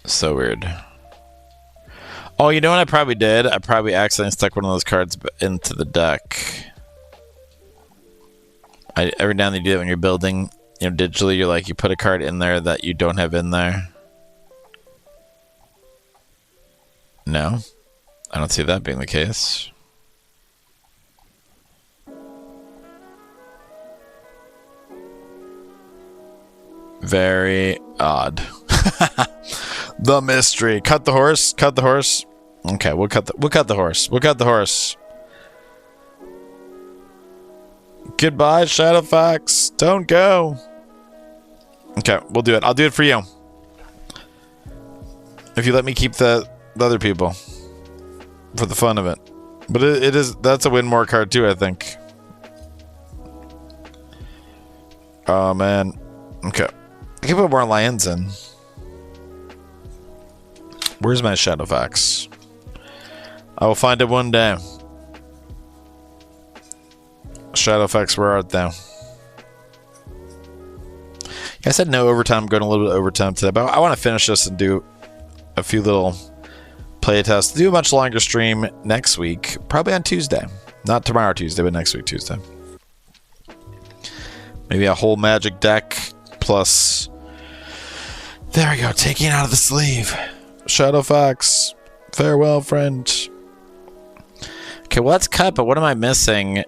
[SPEAKER 1] So weird. Oh, you know what I probably did? I probably accidentally stuck one of those cards into the deck. Every now and then you do it when you're building, you know, digitally. You're like, you put a card in there that you don't have in there. No, I don't see that being the case. Very odd. The mystery. Cut the horse. Cut the horse. Okay, we'll cut the horse. We'll cut the horse. Goodbye, Shadowfax. Don't go. Okay, we'll do it. I'll do it for you. If you let me keep the other people. For the fun of it. But that's a win more card too, I think. Oh man. Okay. I can put more lions in. Where's my Shadowfax? I will find it one day. Shadowfax, where art thou? I said no overtime. I'm going a little bit of overtime today, but I want to finish this and do a few little play tests. Do a much longer stream next week, probably on Tuesday. Not tomorrow Tuesday, but next week Tuesday. Maybe a whole magic deck plus. There we go. Taking it out of the sleeve. Shadowfax. Farewell, friend. Okay, well, let's cut, but what am I missing?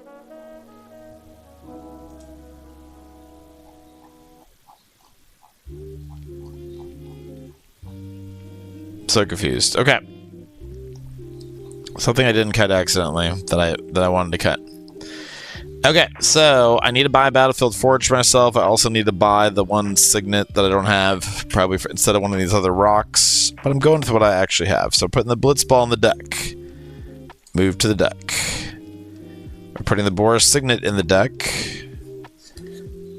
[SPEAKER 1] So confused. Okay. Something I didn't cut accidentally that I wanted to cut. Okay, so I need to buy a Battlefield Forge for myself. I also need to buy the one Signet that I don't have, probably instead of one of these other rocks. But I'm going with what I actually have. So putting the Blitzball in the deck. Move to the deck. We're putting the Boris Signet in the deck.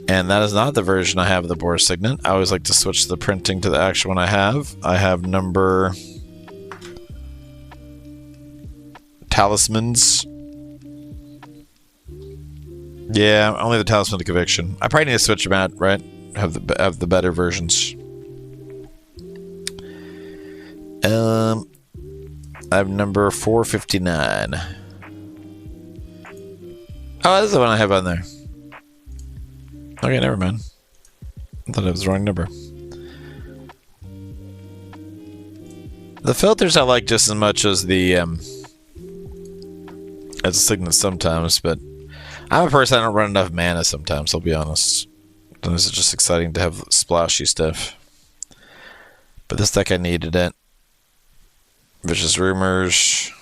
[SPEAKER 1] And that is not the version I have of the Boris Signet. I always like to switch the printing to the actual one I have. I have number... Talismans. Yeah, only the Talisman of Conviction. I probably need to switch them out, right? Have the better versions. I have number 459. Oh, that's the one I have on there. Okay, never mind. I thought it was the wrong number. The filters I like just as much as the signets sometimes, but I'm a person I don't run enough mana sometimes, I'll be honest. This is just exciting to have splashy stuff. But this deck I needed it. Vicious Rumors.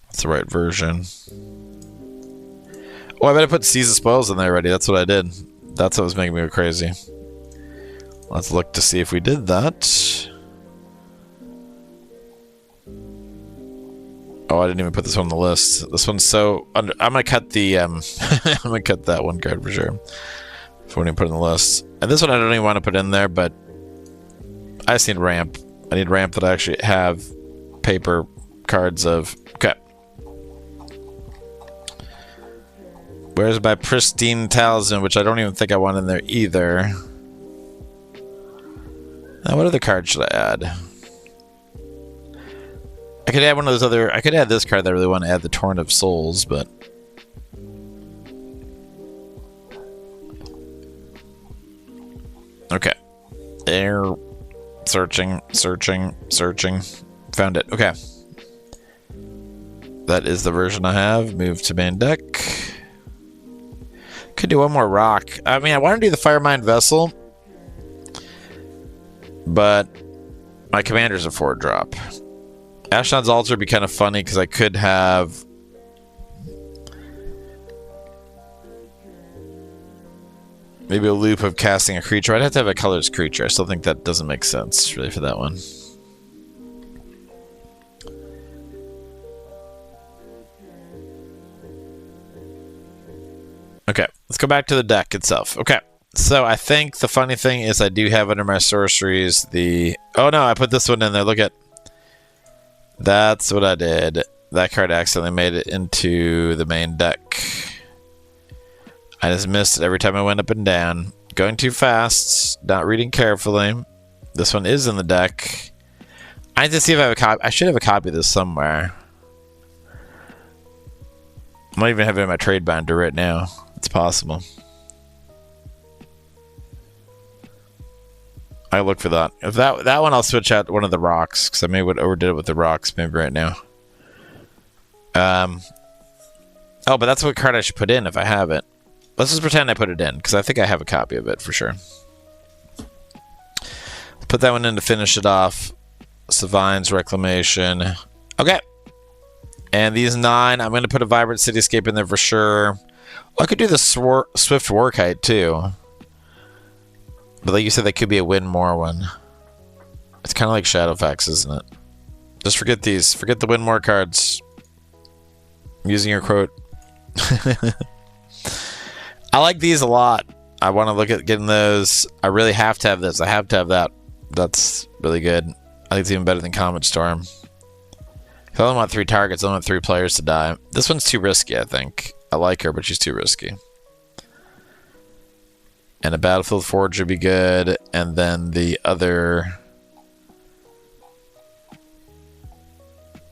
[SPEAKER 1] That's the right version. Oh, I better put Seize the Spoils in there already. That's what I did. That's what was making me go crazy. Let's look to see if we did that. Oh, I didn't even put this one on the list. This one's so under. I'm gonna cut the I'm gonna cut that one card for sure. If I wouldn't put it in the list. And this one I don't even want to put in there, but I just need ramp. I need ramp that I actually have paper cards of. Okay. Where's my Pristine Talisman, which I don't even think I want in there either. Now, what other card should I add? I could add one of those other. I could add this card that I really want to add, the Torrent of Souls, but. Okay. Air. Searching. Found it. Okay. That is the version I have. Move to main deck. Could do one more rock. I mean, I want to do the Firemind Vessel, but my commander's a 4-drop. Ashnod's Altar would be kind of funny because I could have maybe a loop of casting a creature. I'd have to have a colorless creature. I still think that doesn't make sense really for that one. Okay, let's go back to the deck itself. Okay, so I think the funny thing is I do have under my sorceries the... Oh no, I put this one in there. Look at... That's what I did. That card accidentally made it into the main deck. I just missed it every time I went up and down. Going too fast, not reading carefully. This one is in the deck. I need to see if I have a copy. I should have a copy of this somewhere. I might even have it in my trade binder right now. It's possible. I look for that. If that one, I'll switch out one of the rocks because I may have overdid it with the rocks maybe right now. Oh, but that's what card I should put in if I have it. Let's just pretend I put it in because I think I have a copy of it for sure. Put that one in to finish it off. Savine's Reclamation. Okay. And these 9, I'm going to put a Vibrant Cityscape in there for sure. I could do the Swift Warkite too. But like you said, that could be a win more one. It's kind of like Shadowfax, isn't it? Just forget these. Forget the win more cards. I'm using your quote. I like these a lot. I want to look at getting those. I really have to have this. I have to have that. That's really good. I think it's even better than Comet Storm. I only want 3 targets. I only want 3 players to die. This one's too risky, I think. I like her, but she's too risky. And a Battlefield Forge would be good. And then the other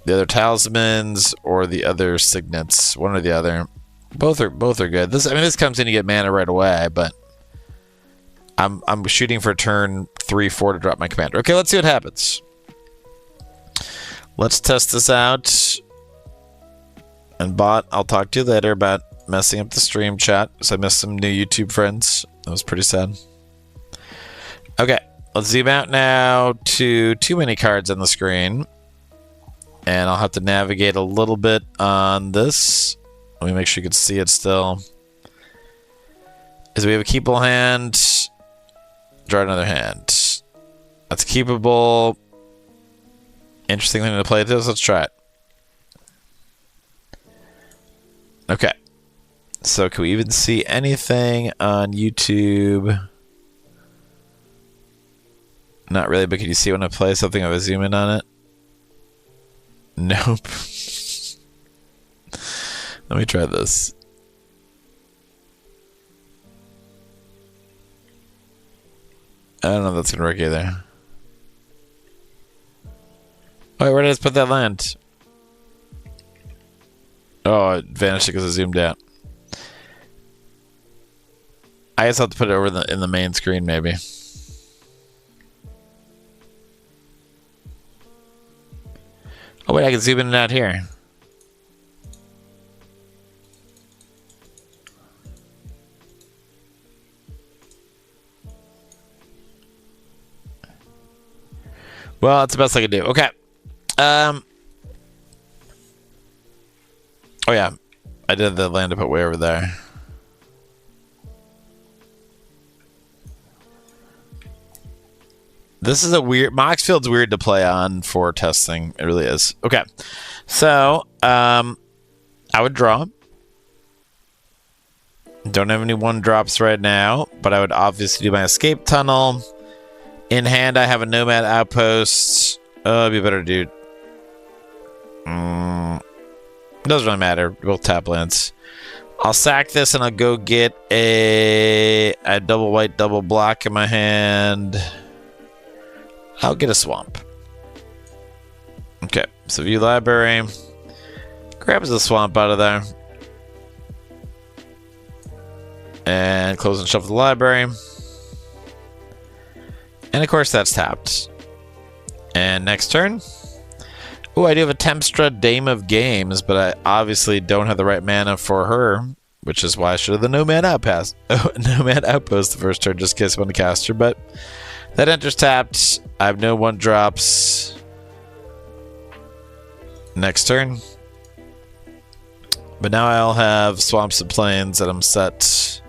[SPEAKER 1] talismans or the other signets. One or the other. Both are good. This comes in to get mana right away, but I'm shooting for turn 3-4 to drop my commander. Okay, let's see what happens. Let's test this out. And bot, I'll talk to you later about messing up the stream chat. So I missed some new YouTube friends. That was pretty sad. Okay, let's zoom out now to too many cards on the screen. And I'll have to navigate a little bit on this. Let me make sure you can see it still. Is we have a keepable hand. Draw another hand. That's keepable. Interesting thing to play this. Let's try it. Okay. So can we even see anything on YouTube? Not really, but can you see when I play something? I would zoom in on it. Nope. Let me try this. I don't know if that's gonna work either. Wait, where did I just put that land? Oh, it vanished because I zoomed out. I guess I'll have to put it over in the main screen, maybe. Oh, wait, I can zoom in and out here. Well, that's the best I can do. Okay. Oh, yeah. I did the land up way over there. This is a weird... Moxfield's weird to play on for testing. It really is. Okay. So, I would draw. Don't have any 1-drops right now, but I would obviously do my escape tunnel. In hand, I have a Nomad Outpost. Oh, it'd be better to do... doesn't really matter. Both tap lands. I'll sack this and I'll go get a double white, double black in my hand. I'll get a swamp. Okay, so view library. Grabs the swamp out of there. And close and shuffle the library. And of course that's tapped. And next turn. Oh, I do have a Tempstra, Dame of Games, but I obviously don't have the right mana for her, which is why I should have the Nomad Outpost. Nomad Outpost the first turn, just in case I want to cast her. But that enters tapped. I have no 1-drops. Next turn. But now I'll have Swamps and Plains that I'm set.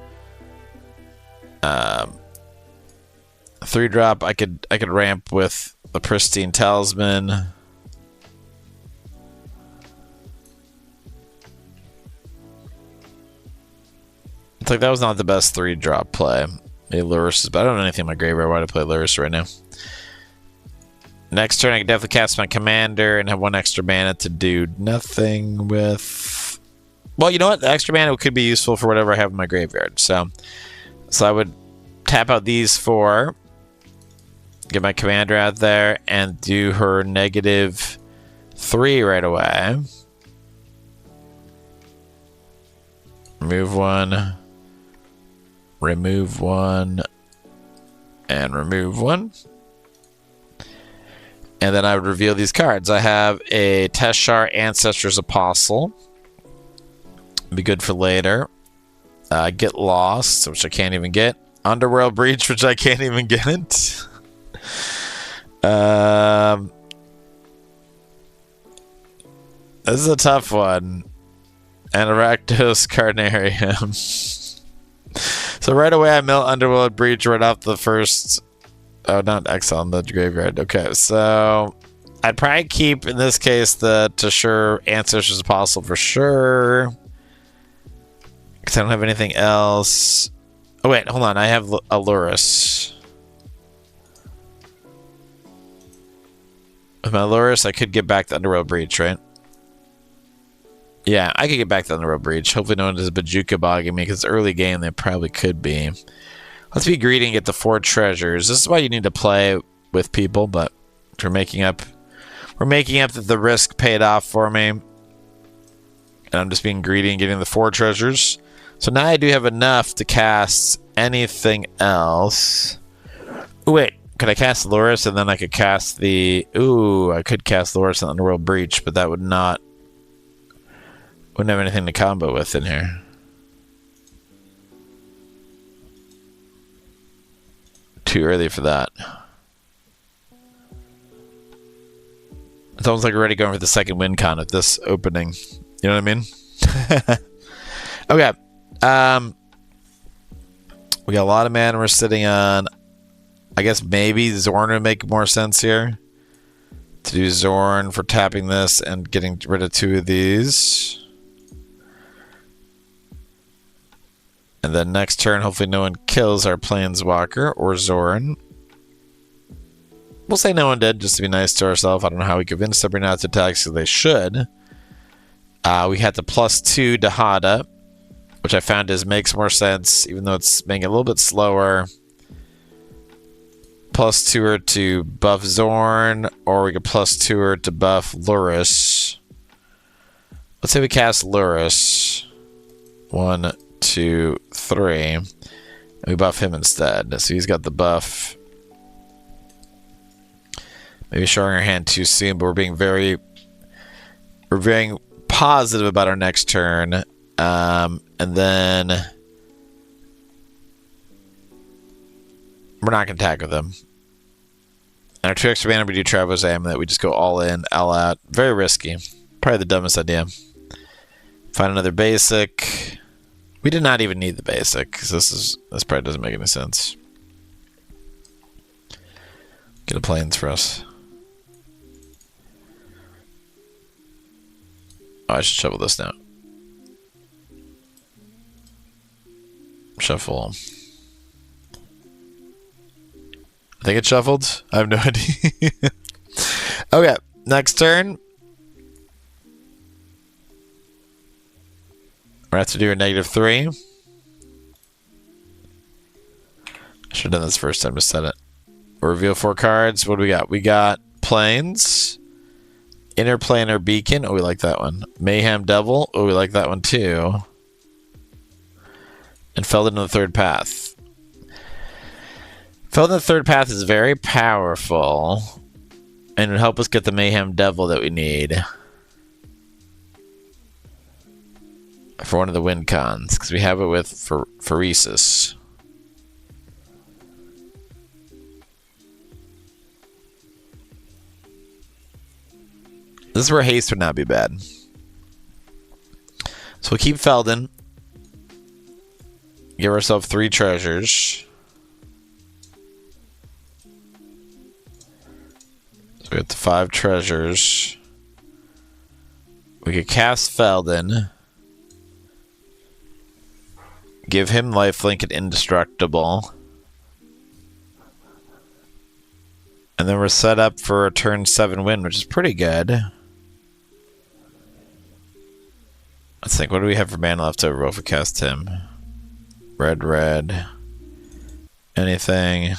[SPEAKER 1] 3-drop. I could ramp with the Pristine Talisman. It's like that was not the best 3-drop play. Maybe Lurrus is, but I don't know anything in my graveyard. Why do I play Lurrus right now? Next turn, I can definitely cast my commander and have 1 extra mana to do nothing with. Well, you know what? The extra mana could be useful for whatever I have in my graveyard. So I would tap out these 4, get my commander out there, and do her -3 right away. Remove 1. Remove 1. And remove 1. And then I would reveal these cards. I have a Teshar Ancestor's Apostle. Be good for later. Get Lost, which I can't even get. Underworld Breach, which I can't even get. This is a tough one. And Rakdos Carnarium. So right away I mill Underworld Breach right off the first... Oh, not exile in the graveyard. Okay, so I'd probably keep, in this case, the Teshar Ancestor's Apostle for sure. Because I don't have anything else. Oh, wait, hold on. I have a Lurrus. With my Lurrus, I could get back the Underworld Breach, right? Yeah, I could get back the Underworld Breach. Hopefully no one does Bajuka bogging me, because early game they probably could be. Let's be greedy and get the 4 treasures. This is why you need to play with people, but we're making up that the risk paid off for me. And I'm just being greedy and getting the 4 treasures. So now I do have enough to cast anything else. Ooh, wait. Could I cast Lurrus and then I could cast the... Ooh, I could cast Lurrus and Underworld Breach, but that would not... Wouldn't have anything to combo with in here. Too early for that. It's almost like we're already going for the second win con at this opening. You know what I mean? Okay. We got a lot of mana we're sitting on. I guess maybe Zorn would make more sense here. To do Zorn for tapping this and getting rid of 2 of these. And then next turn, hopefully no one kills our Planeswalker or Zorn. We'll say no one did, just to be nice to ourselves. I don't know how we convinced everybody not to attack, so they should. We had the +2 Dahada, which I found makes more sense, even though it's making it a little bit slower. +2 her to buff Zorn, or we could +2 her to buff Lurrus. Let's say we cast Lurrus. 1, 2, 3. And we buff him instead. So he's got the buff. Maybe showing our hand too soon, but we're very positive about our next turn. And then we're not going to attack with them. And our 2 extra mana, we do Traveler's Amulet. We just go all in, all out. Very risky. Probably the dumbest idea. Find another basic. We did not even need the basic, because this probably doesn't make any sense. Get a Plains for us. Oh, I should shuffle this now. Shuffle. I think it shuffled. I have no idea. Okay, next turn. We're going to have to do a -3. I should have done this first time to set it. We'll reveal 4 cards. What do we got? We got Plains. Interplanar Beacon. Oh, we like that one. Mayhem Devil. Oh, we like that one too. And Feldon in the Third Path. Feldon in the Third Path is very powerful. And it'll help us get the Mayhem Devil that we need. For one of the win cons. Because we have it with Pheresis. This is where haste would not be bad. So we'll keep Feldon. Give ourselves 3 treasures. So we have the 5 treasures. We could cast Feldon. Give him lifelink and indestructible. And then we're set up for a turn 7 win, which is pretty good. Let's think, what do we have for mana left over if we cast him? Red. Anything?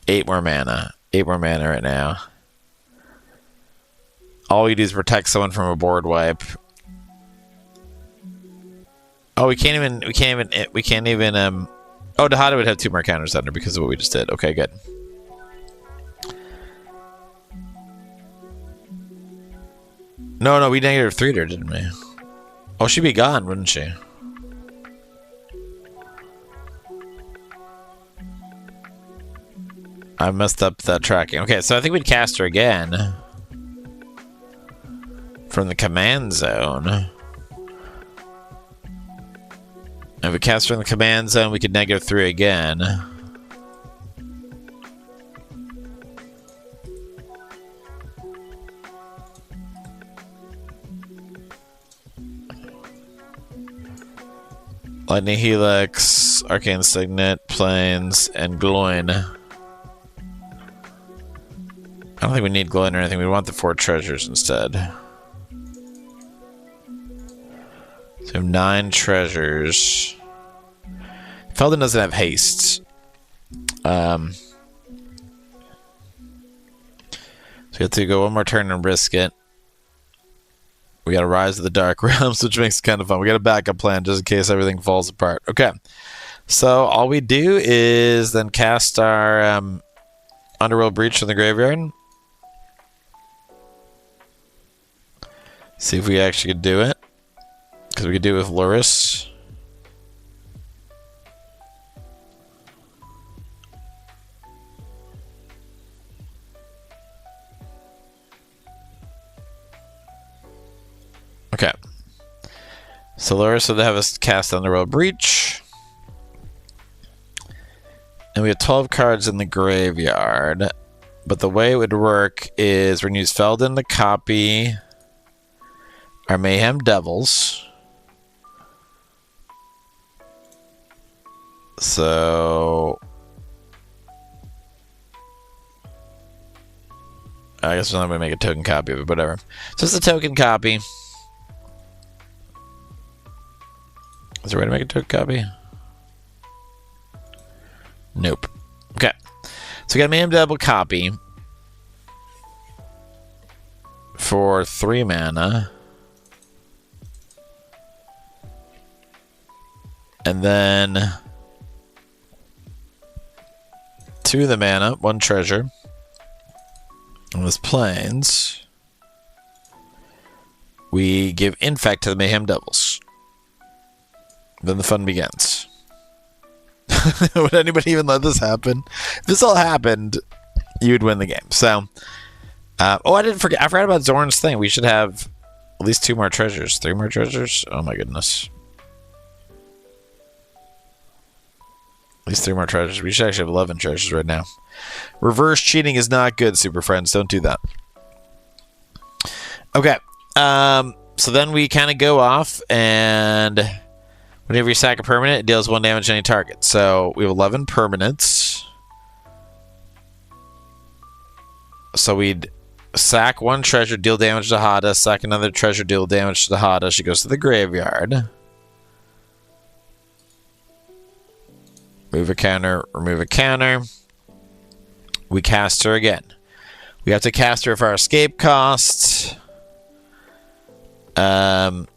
[SPEAKER 1] 8 more mana. 8 more mana right now. All we do is protect someone from a board wipe. Oh, we can't even oh, Dahada would have 2 more counters under because of what we just did. Okay, good. No, we -3'd her, didn't we? Oh, she'd be gone, wouldn't she? I messed up that tracking. Okay, so I think we'd cast her again. From the command zone. If we cast her in the command zone, we could -3 again. Lightning Helix, Arcane Signet, Plains, and Gloin. I don't think we need Gloin or anything. We want the 4 treasures instead. So we have 9 treasures. Feldon doesn't have haste. So we have to go one more turn and risk it. We got to Rise of the Dark Realms, which makes it kind of fun. We got a backup plan just in case everything falls apart. Okay. So all we do is then cast our Underworld Breach from the graveyard. See if we actually could do it. Because we could do it with Lurrus. Okay. So Lurrus would have us cast Underworld Breach. And we have 12 cards in the graveyard. But the way it would work is we're going to use Feldon to copy our Mayhem Devils. So I guess we're not going to make a token copy of it, whatever. So it's a token copy. Is there a way to make a token copy? Nope. Okay. So we got a Mayhem Devil copy for 3 mana. And then 2 of the mana, 1 treasure. On this Plains, we give Infect to the Mayhem Devils. Then the fun begins. Would anybody even let this happen? If this all happened, you'd win the game. So, oh, I didn't forget. I forgot about Zorn's thing. We should have at least 2 more treasures. 3 more treasures? Oh my goodness. At least 3 more treasures. We should actually have 11 treasures right now. Reverse cheating is not good, Super Friends. Don't do that. Okay. So then we kind of go off, and whenever you sack a permanent, it deals 1 damage to any target. So we have 11 permanents. So we'd sack 1 treasure, deal damage to Hada. Sack another treasure, deal damage to the Hada. She goes to the graveyard. Move a counter, remove a counter. We cast her again. We have to cast her for our escape cost. We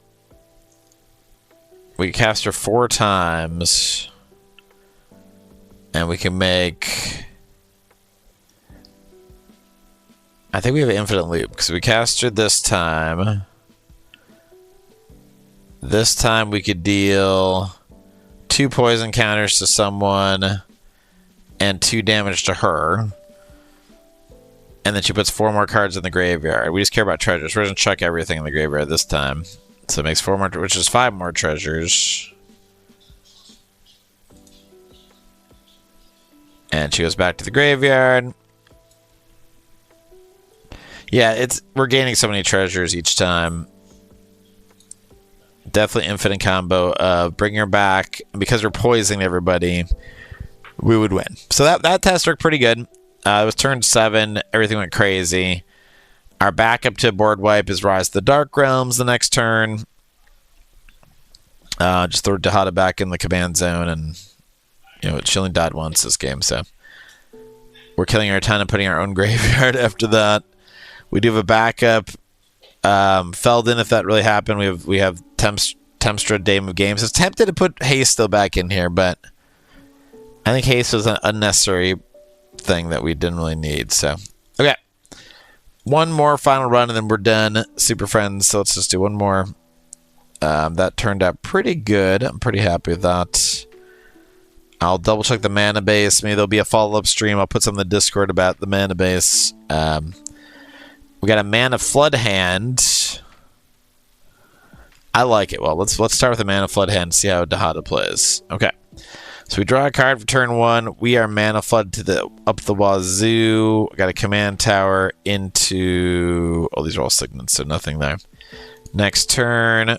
[SPEAKER 1] cast her 4 times. And we can make... I think we have an infinite loop, because we cast her this time. This time we could deal 2 poison counters to someone and 2 damage to her. And then she puts 4 more cards in the graveyard. We just care about treasures. We're going to chuck everything in the graveyard this time. So it makes 4 more, which is 5 more treasures. And she goes back to the graveyard. Yeah, we're gaining so many treasures each time. Definitely infinite combo. Bring her back. Because we're poisoning everybody, we would win. So that test worked pretty good. It was turn 7. Everything went crazy. Our backup to board wipe is Rise to the Dark Realms the next turn. Just throw Dahada back in the command zone, and she only died once this game, so we're killing her a ton and putting our own graveyard after that. We do have a backup. Feldon, if that really happened, we have Temstra, Dame of Games. I was tempted to put Haste still back in here, but I think Haste was an unnecessary thing that we didn't really need. So, okay. 1 more final run, and then we're done, Super Friends. So let's just do 1 more. That turned out pretty good. I'm pretty happy with that. I'll double check the mana base. Maybe there'll be a follow-up stream. I'll put some in the Discord about the mana base. We got a Mana Flood hand. I like it. Well, let's start with a Mana Flood hand and see how Dahada plays. Okay. So we draw a card for turn 1. We are Mana Flood to up the wazoo. We got a command tower into... Oh, these are all signets, so nothing there. Next turn.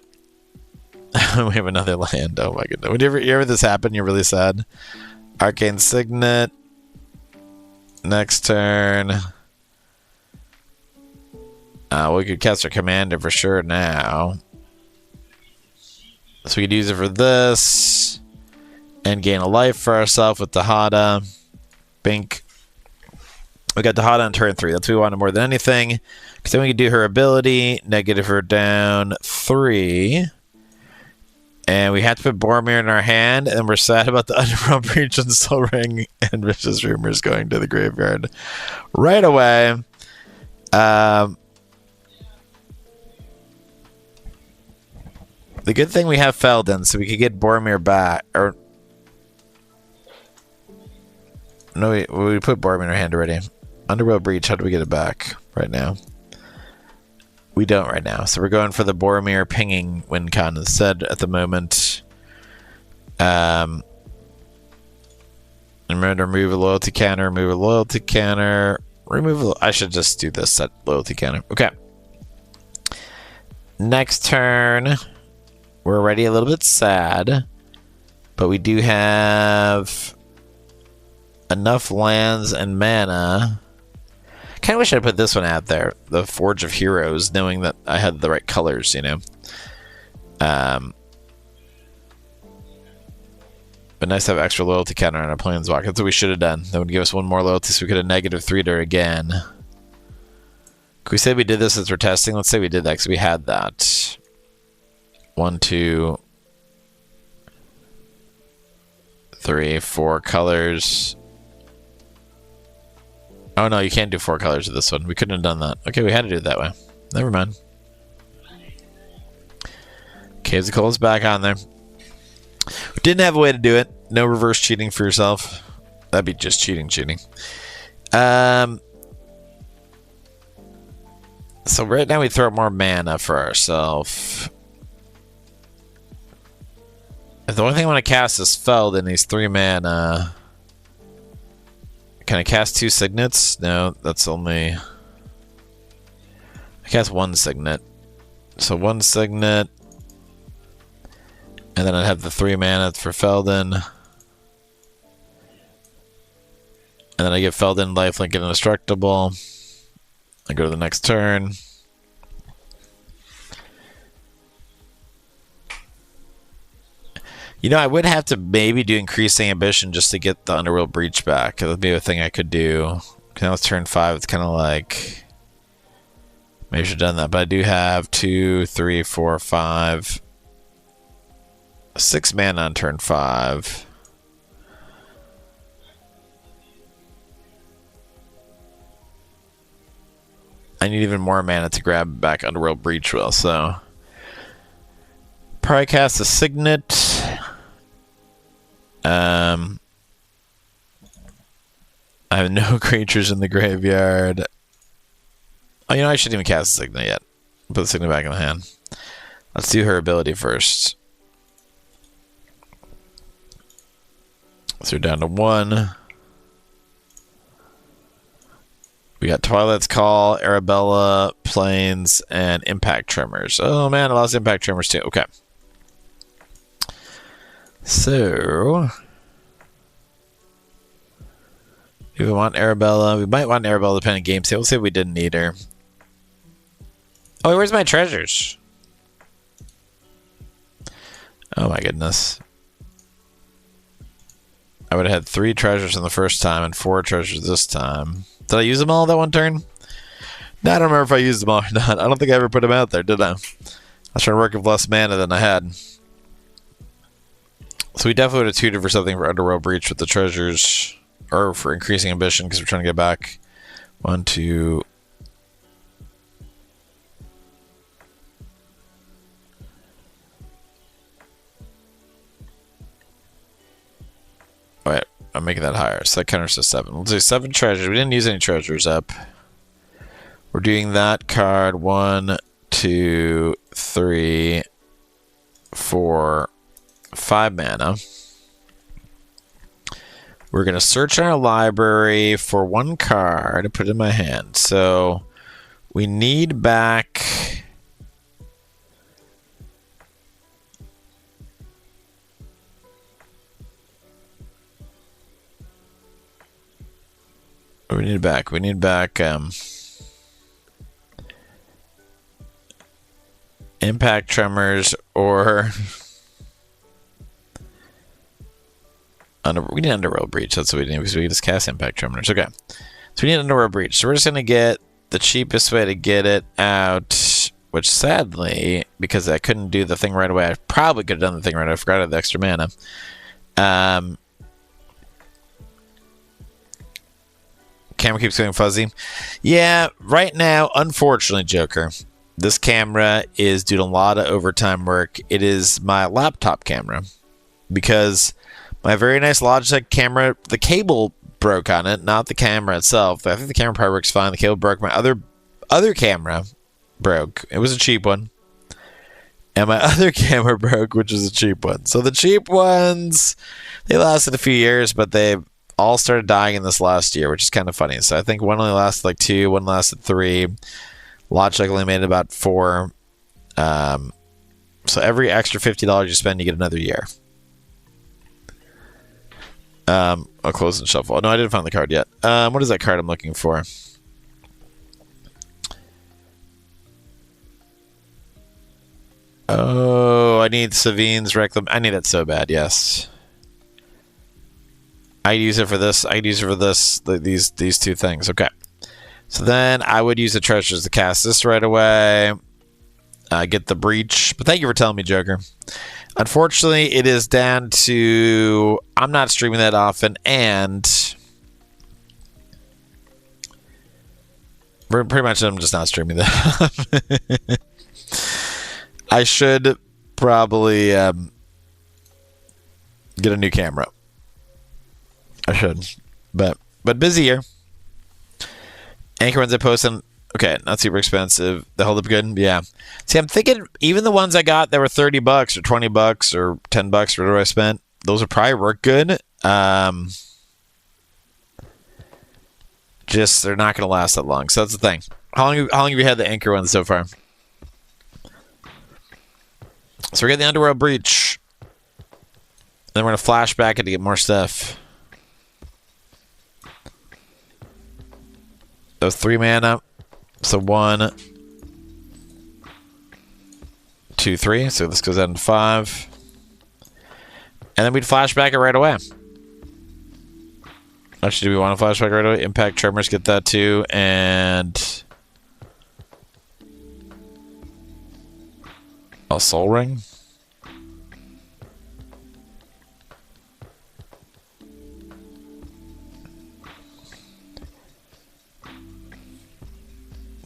[SPEAKER 1] We have another land. Oh my goodness. Whenever you ever this happen, you're really sad. Arcane Signet. Next turn. We could cast our commander for sure now. So we could use it for this. And gain a life for ourselves with Dahada. Bink. We got Dahada on turn 3. That's what we wanted more than anything. Because then we could do her ability. Negative her down 3. And we had to put Boromir in our hand. And we're sad about the Underworld Breach and Soul Ring and Vicious Rumors going to the graveyard right away. The good thing we have Feldon, so we could get Boromir back. Or no, we put Boromir in our hand already. Underworld Breach, how do we get it back right now? We don't right now. So we're going for the Boromir pinging win con instead at the moment. And remove a loyalty counter, remove a loyalty counter, I should just do this, set loyalty counter. Okay. Next turn, we're already a little bit sad, but we do have enough lands and mana. Kind of wish I put this one out there, the Forge of Heroes, knowing that I had the right colors, But nice to have extra loyalty counter on our Planeswalker. That's what we should have done. That would give us 1 more loyalty, so we could have -3'd her again. Could we say we did this as we're testing? Let's say we did that, because we had that. 1, 2, 3, 4 colors. Oh no, you can't do 4 colors of this one. We couldn't have done that. Okay, we had to do it that way. Never mind. Caves of Cold's back on there. We didn't have a way to do it. No reverse cheating for yourself. That'd be just cheating. So right now we throw more mana for ourselves. The only thing I want to cast is Feld in these 3 mana. Can I cast 2 signets? No, that's only... I cast 1 signet. So 1 signet. And then I'd have the 3 mana for Feldon. And then I give Feldon lifelink and indestructible. I go to the next turn. You know, I would have to maybe do increasing ambition just to get the Underworld Breach back. That would be a thing I could do. Now it's turn 5. It's kind of like... Maybe I should have done that. But I do have 2, 3, 4, 5... 6 mana on turn 5. I need even more mana to grab back Underworld Breach will, so... Probably cast a Signet. I have no creatures in the graveyard. Oh, you know, I shouldn't even cast a Signet yet. Put the Signet back in the hand. Let's do her ability first. So we're down to 1. We got Twilight's Call, Arabella, Plains, and Impact Tremors. Oh man, I lost Impact Tremors too. Okay. So... do we want Arabella? We might want Arabella depending on game state. We'll see if we didn't need her. Oh, wait, where's my treasures? Oh my goodness. I would have had 3 treasures in the first time and 4 treasures this time. Did I use them all that one turn? No, I don't remember if I used them all or not. I don't think I ever put them out there, did I? I was trying to work with less mana than I had. So we definitely would have tutored for something for Underworld Breach with the treasures. Or for increasing ambition, because we're trying to get back 1, 2... Alright, I'm making that higher. So that counters to 7. We'll do 7 treasures. We didn't use any treasures up. We're doing that card 1, 2, 3, 4, 5 mana. We're going to search in our library for 1 card to put in my hand. So we need back... We need back Impact Tremors or... we need Underworld Breach. That's what we need because we just cast Impact Tremors. Okay. So we need Underworld Breach. So we're just going to get the cheapest way to get it out, which sadly, because I couldn't do the thing right away, I probably could have done the thing right away. I forgot I had the extra mana. Camera keeps getting fuzzy. Yeah, right now, unfortunately, Joker, this camera is doing a lot of overtime work. It is my laptop camera because... my very nice Logitech camera, the cable broke on it, not the camera itself. I think the camera part works fine. The cable broke. My other camera broke. It was a cheap one. And my other camera broke, which is a cheap one. So the cheap ones, they lasted a few years, but they all started dying in this last year, which is kind of funny. So I think one only lasted like 2, one lasted 3. Logitech only made about 4. So every extra $50 you spend, you get another year. I'll close and shuffle. No, I didn't find the card yet. What is that card I'm looking for? Oh, I need Savine's Reclam. I need it so bad, yes. I'd use it for this. I'd use it for this. These 2 things. Okay. So then I would use the treasures to cast this right away. Get the breach. But thank you for telling me, Joker. Unfortunately, it is down to... I'm not streaming that often, and... Pretty much I'm just not streaming that. I should probably get a new camera. I should. But busy here. Anchor ones I posted. Okay, not super expensive. They hold up good. Yeah. See, I'm thinking even the ones I got that were $30 or $20 or $10, whatever I spent, those would probably work good. Just they're not going to last that long. So that's the thing. How long have you had the Anchor ones so far? So we got the Underworld Breach. Then we're going to flash back it to get more stuff. Those 3 mana. So 1, 2, 3. So this goes down to 5. And then we'd flashback it right away. Actually, do we want to flashback right away? Impact Tremors, get that too. And a Soul Ring.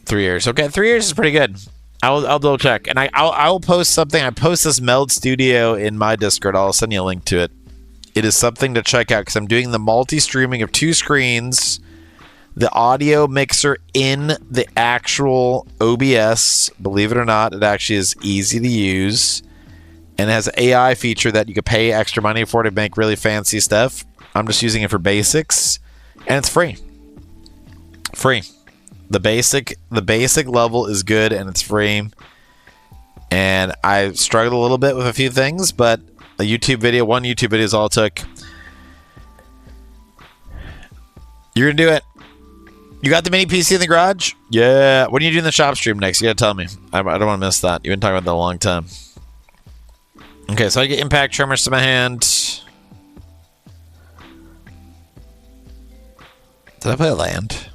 [SPEAKER 1] Three years. Okay, 3 years is pretty good. I'll double check, and I'll post something. I post this Meld Studio in my Discord. I'll send you a link to it. It is something to check out because I'm doing the multi-streaming of 2 screens, the audio mixer in the actual OBS. Believe it or not, it actually is easy to use, and it has an AI feature that you could pay extra money for to make really fancy stuff. I'm just using it for basics, and it's free. Free. The basic level is good and it's free. And I struggled a little bit with a few things, but one YouTube video is all it took. You're gonna do it. You got the mini PC in the garage? Yeah. When are you doing the shop stream next? You gotta tell me. I don't want to miss that. You've been talking about that a long time. Okay, so I get Impact Tremors to my hand. Did I play a land?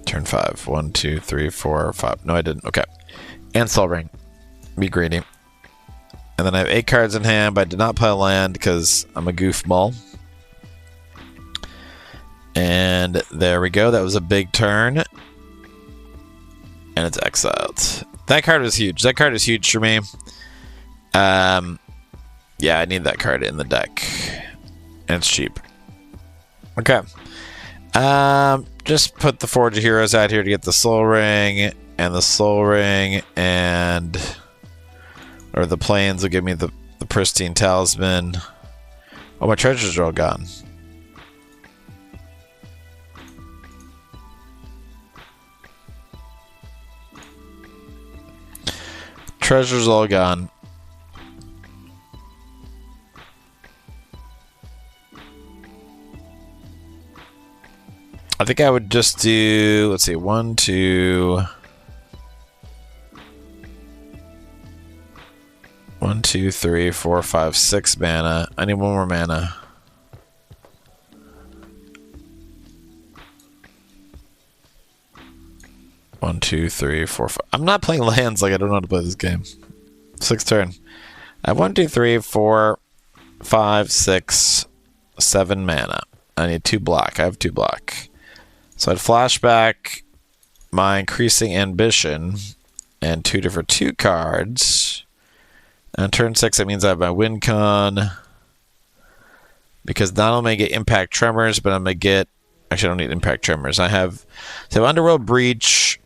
[SPEAKER 1] Turn 5. 1, 2, 3, 4, 5. No, I didn't. Okay. And Soul Ring. Be greedy. And then I have 8 cards in hand, but I did not play a land because I'm a goofball. And there we go. That was a big turn. And it's exiled. That card was huge. That card is huge for me. Yeah, I need that card in the deck. And it's cheap. Okay. Just put the Forge of Heroes out here to get the Soul Ring, and the Soul Ring, or the Plains will give me the Pristine Talisman. Oh, my treasures are all gone. Treasures all gone. I think I would just do, let's see, 1, 2, 1, 2, 3, 4, 5, 6 mana. I need 1 more mana. One, 2, 3, 4, 5. I'm not playing lands like I don't know how to play this game. 6th turn. I have 1, 2, 3, 4, 5, 6, 7 mana. I need 2 block. I have 2 block. So I'd flashback my Increasing Ambition and 2 different 2 cards. And turn 6, that means I have my win con. Because not only am I get Impact Tremors, but I'm going to get... Actually, I don't need Impact Tremors. I have Underworld Breach.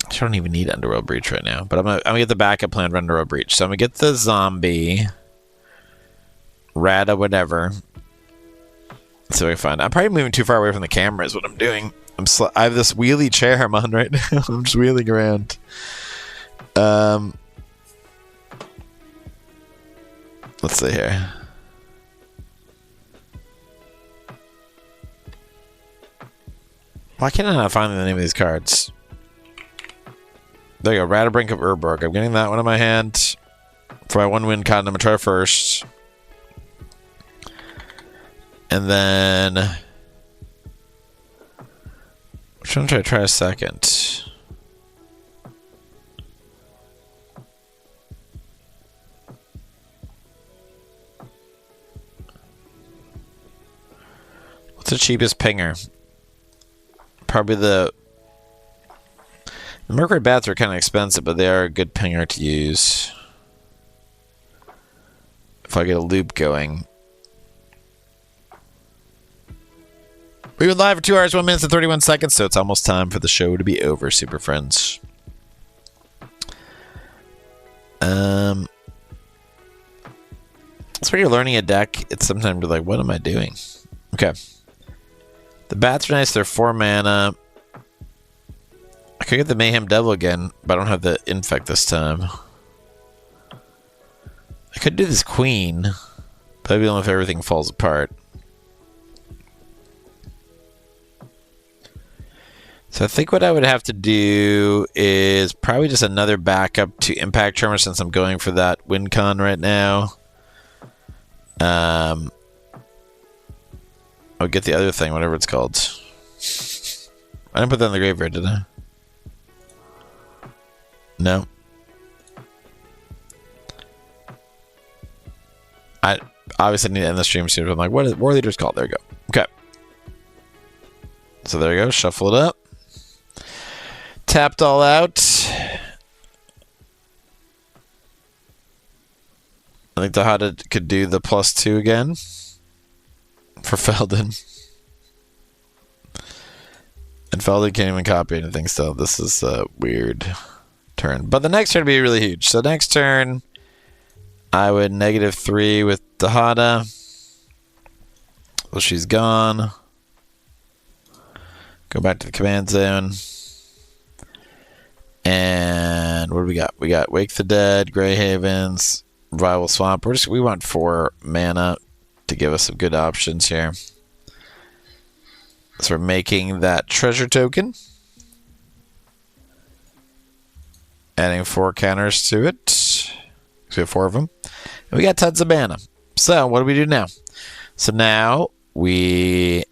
[SPEAKER 1] I don't even need Underworld Breach right now. But I'm gonna get the backup plan for Underworld Breach. So I'm going to get the Zombie. Rada, whatever. Let's see what I can find. I'm probably moving too far away from the camera is what I'm doing. I have this wheelie chair I'm on right now. I'm just wheeling around. Let's see here. Why can't I not find the name of these cards? There you go. Radabrink of Urborg. I'm getting that one in my hand. For my 1 win con, I'm going to try first. And then... which one should I try a second? What's the cheapest pinger? Probably the Mercury bats are kind of expensive, but they are a good pinger to use. If I get a loop going. We've been live for 2 hours, 1 minute, and 31 seconds, so it's almost time for the show to be over, super friends. So when you're learning a deck, it's sometimes like, what am I doing? Okay. The bats are nice. They're 4 mana. I could get the Mayhem Devil again, but I don't have the Infect this time. I could do this Queen, but maybe only if everything falls apart. So I think what I would have to do is probably just another backup to Impact Tremor since I'm going for that win con right now. I'll get the other thing, whatever it's called. I didn't put that in the graveyard, did I? No. I obviously need to end the stream soon, but I'm like, what is War Leader's called? There we go. Okay. So there you go. Shuffle it up. Tapped all out. I think the Hada could do the +2 again for Feldon. And Feldon can't even copy anything still. This is a weird turn. But the next turn would be really huge. So next turn, I would -3 with the Hada. Well, she's gone. Go back to the command zone. And what do we got? We got Wake the Dead, Grey Havens, Revival Swamp. We want 4 mana to give us some good options here. So we're making that treasure token. Adding 4 counters to it. So we have 4 of them. And we got tons of mana. So what do we do now? So now we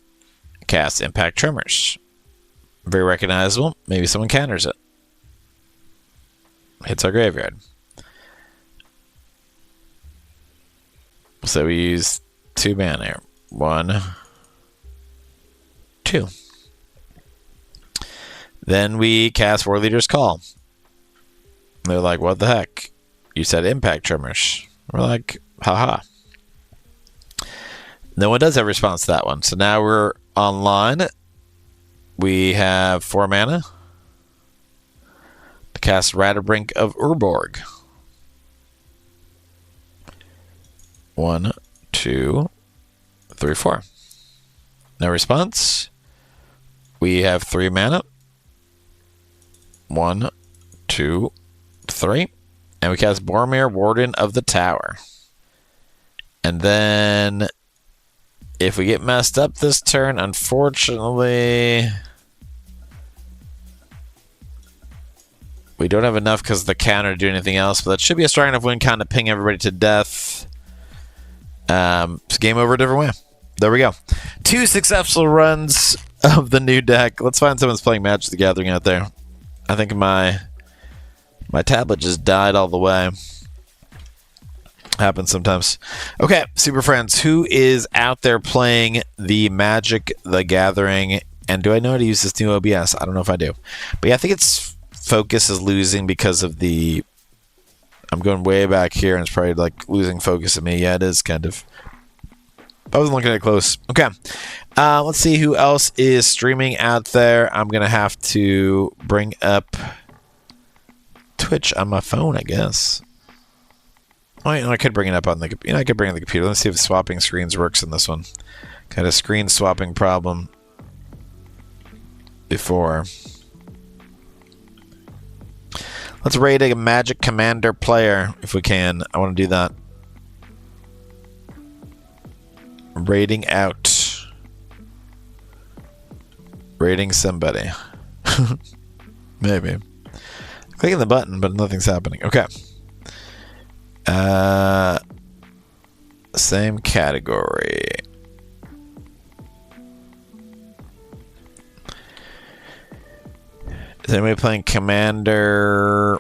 [SPEAKER 1] cast Impact Tremors. Very recognizable. Maybe someone counters it. Hits our graveyard. So we use 2 mana here. 1, 2. Then we cast War Leader's Call. They're like, what the heck? You said Impact Tremors. We're like, haha. No one does have a response to that one. So now we're online. We have 4 mana. To cast Ratterbrink of Urborg. 1, 2, 3, 4. No response. We have 3 mana. 1, 2, 3. And we cast Boromir, Warden of the Tower. And then if we get messed up this turn, unfortunately, we don't have enough because of the counter to do anything else, but that should be a strong enough win count to ping everybody to death. It's game over a different way. There we go. 2 successful runs of the new deck. Let's find someone's playing Magic the Gathering out there. I think my tablet just died all the way. Happens sometimes. Okay, super friends, who is out there playing the Magic the Gathering? And do I know how to use this new OBS? I don't know if I do. But yeah, I think its focus is losing because of the... I'm going way back here and it's probably like losing focus of me. Yeah, it is kind of. I wasn't looking at it close. Okay. Let's see who else is streaming out there. I'm going to have to bring up Twitch on my phone, I guess. Oh, I could bring it up on the computer. I could bring it on the computer. Let's see if swapping screens works in this one. Kind of screen swapping problem before. Let's raid a Magic Commander player if we can. I want to do that. Raiding out. Raiding somebody. Maybe. Clicking the button, but nothing's happening. Okay. Same category. Is anybody playing Commander?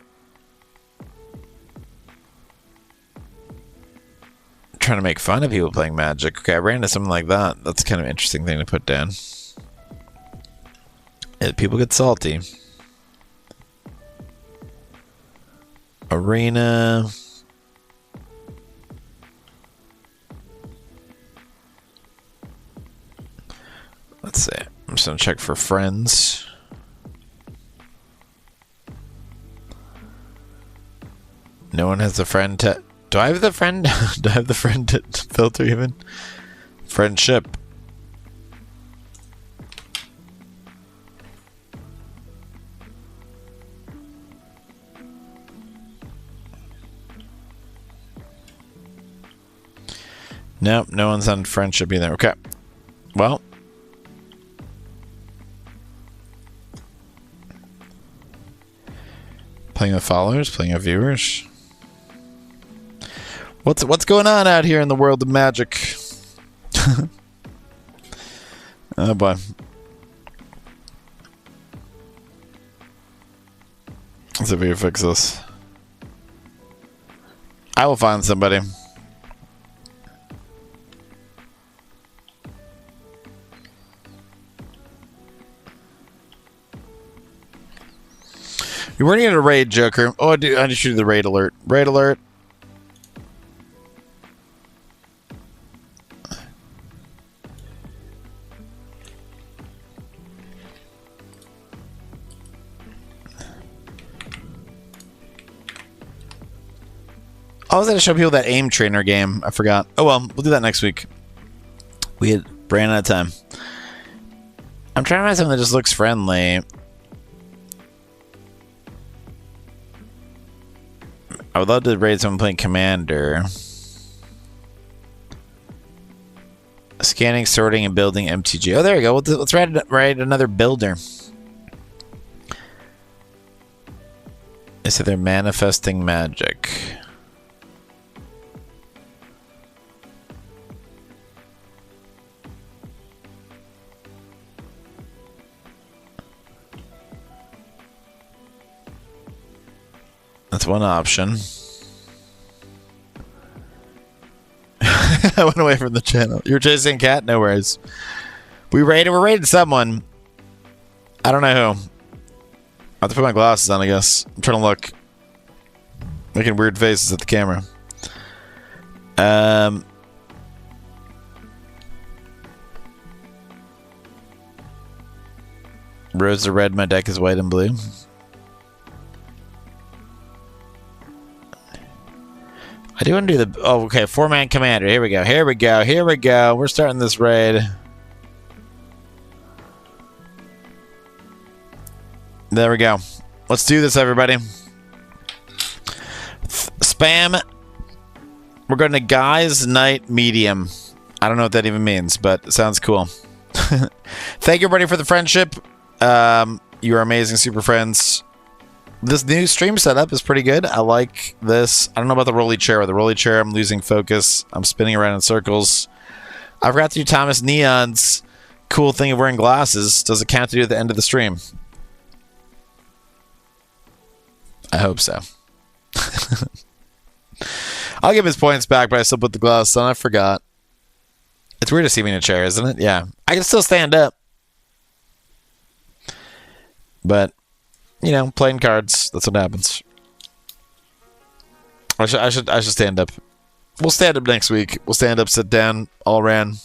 [SPEAKER 1] I'm trying to make fun of people playing Magic. Okay, I ran into something like that. That's kind of an interesting thing to put down. Yeah, people get salty. Arena. Let's see. I'm just going to check for friends. No one has a friend to... Do I have the friend? Do I have the friend to filter even? Friendship. Nope, no one's on friendship either. Okay. Well. Playing with followers, playing with viewers. What's going on out here in the world of Magic? Oh boy. Let's see if we can fix this. I will find somebody. We weren't even a raid, Joker. Oh, I just shoot the raid alert. Raid alert. I was going to show people that aim trainer game. I forgot. Oh well, we'll do that next week. We ran out of time. I'm trying to find something that just looks friendly. I would love to raid someone playing Commander. Scanning, sorting, and building MTG. Oh, there we go. Let's raid another builder. They said they're manifesting magic. That's one option. I went away from the channel. You were chasing cat? No worries. We're raiding someone. I don't know who. I have to put my glasses on, I guess. I'm trying to look. Making weird faces at the camera. Rose are red, my deck is white and blue. I do want to do the... Oh, okay. 4-man commander. Here we go. Here we go. Here we go. We're starting this raid. There we go. Let's do this, everybody. Spam. We're going to Guy's Night Medium. I don't know what that even means, but it sounds cool. Thank you, everybody, for the friendship. You are amazing, super friends. This new stream setup is pretty good. I like this. I don't know about the rolly chair. With the rolly chair, I'm losing focus. I'm spinning around in circles. I forgot to do Thomas Neon's cool thing of wearing glasses. Does it count to do at the end of the stream? I hope so. I'll give his points back, but I still put the glasses on. I forgot. It's weird to see me in a chair, isn't it? Yeah. I can still stand up. But... you know, playing cards. That's what happens. I should stand up. We'll stand up next week. We'll stand up, sit down, all ran.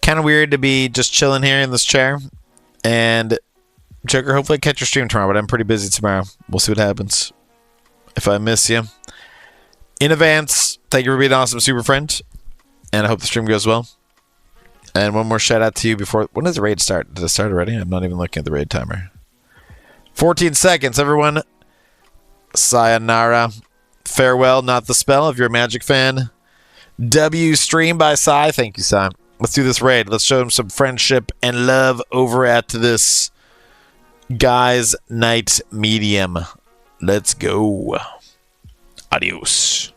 [SPEAKER 1] Kind of weird to be just chilling here in this chair. And Joker, hopefully catch your stream tomorrow, but I'm pretty busy tomorrow. We'll see what happens. If I miss you. In advance, thank you for being an awesome super friend. And I hope the stream goes well. And one more shout out to you before... when does the raid start? Did it start already? I'm not even looking at the raid timer. 14 seconds, everyone. Sayonara. Farewell, not the spell, if you're a Magic fan. W stream by Sai. Thank you, Sai. Let's do this raid. Let's show him some friendship and love over at this Guy's Night Medium. Let's go. Adios.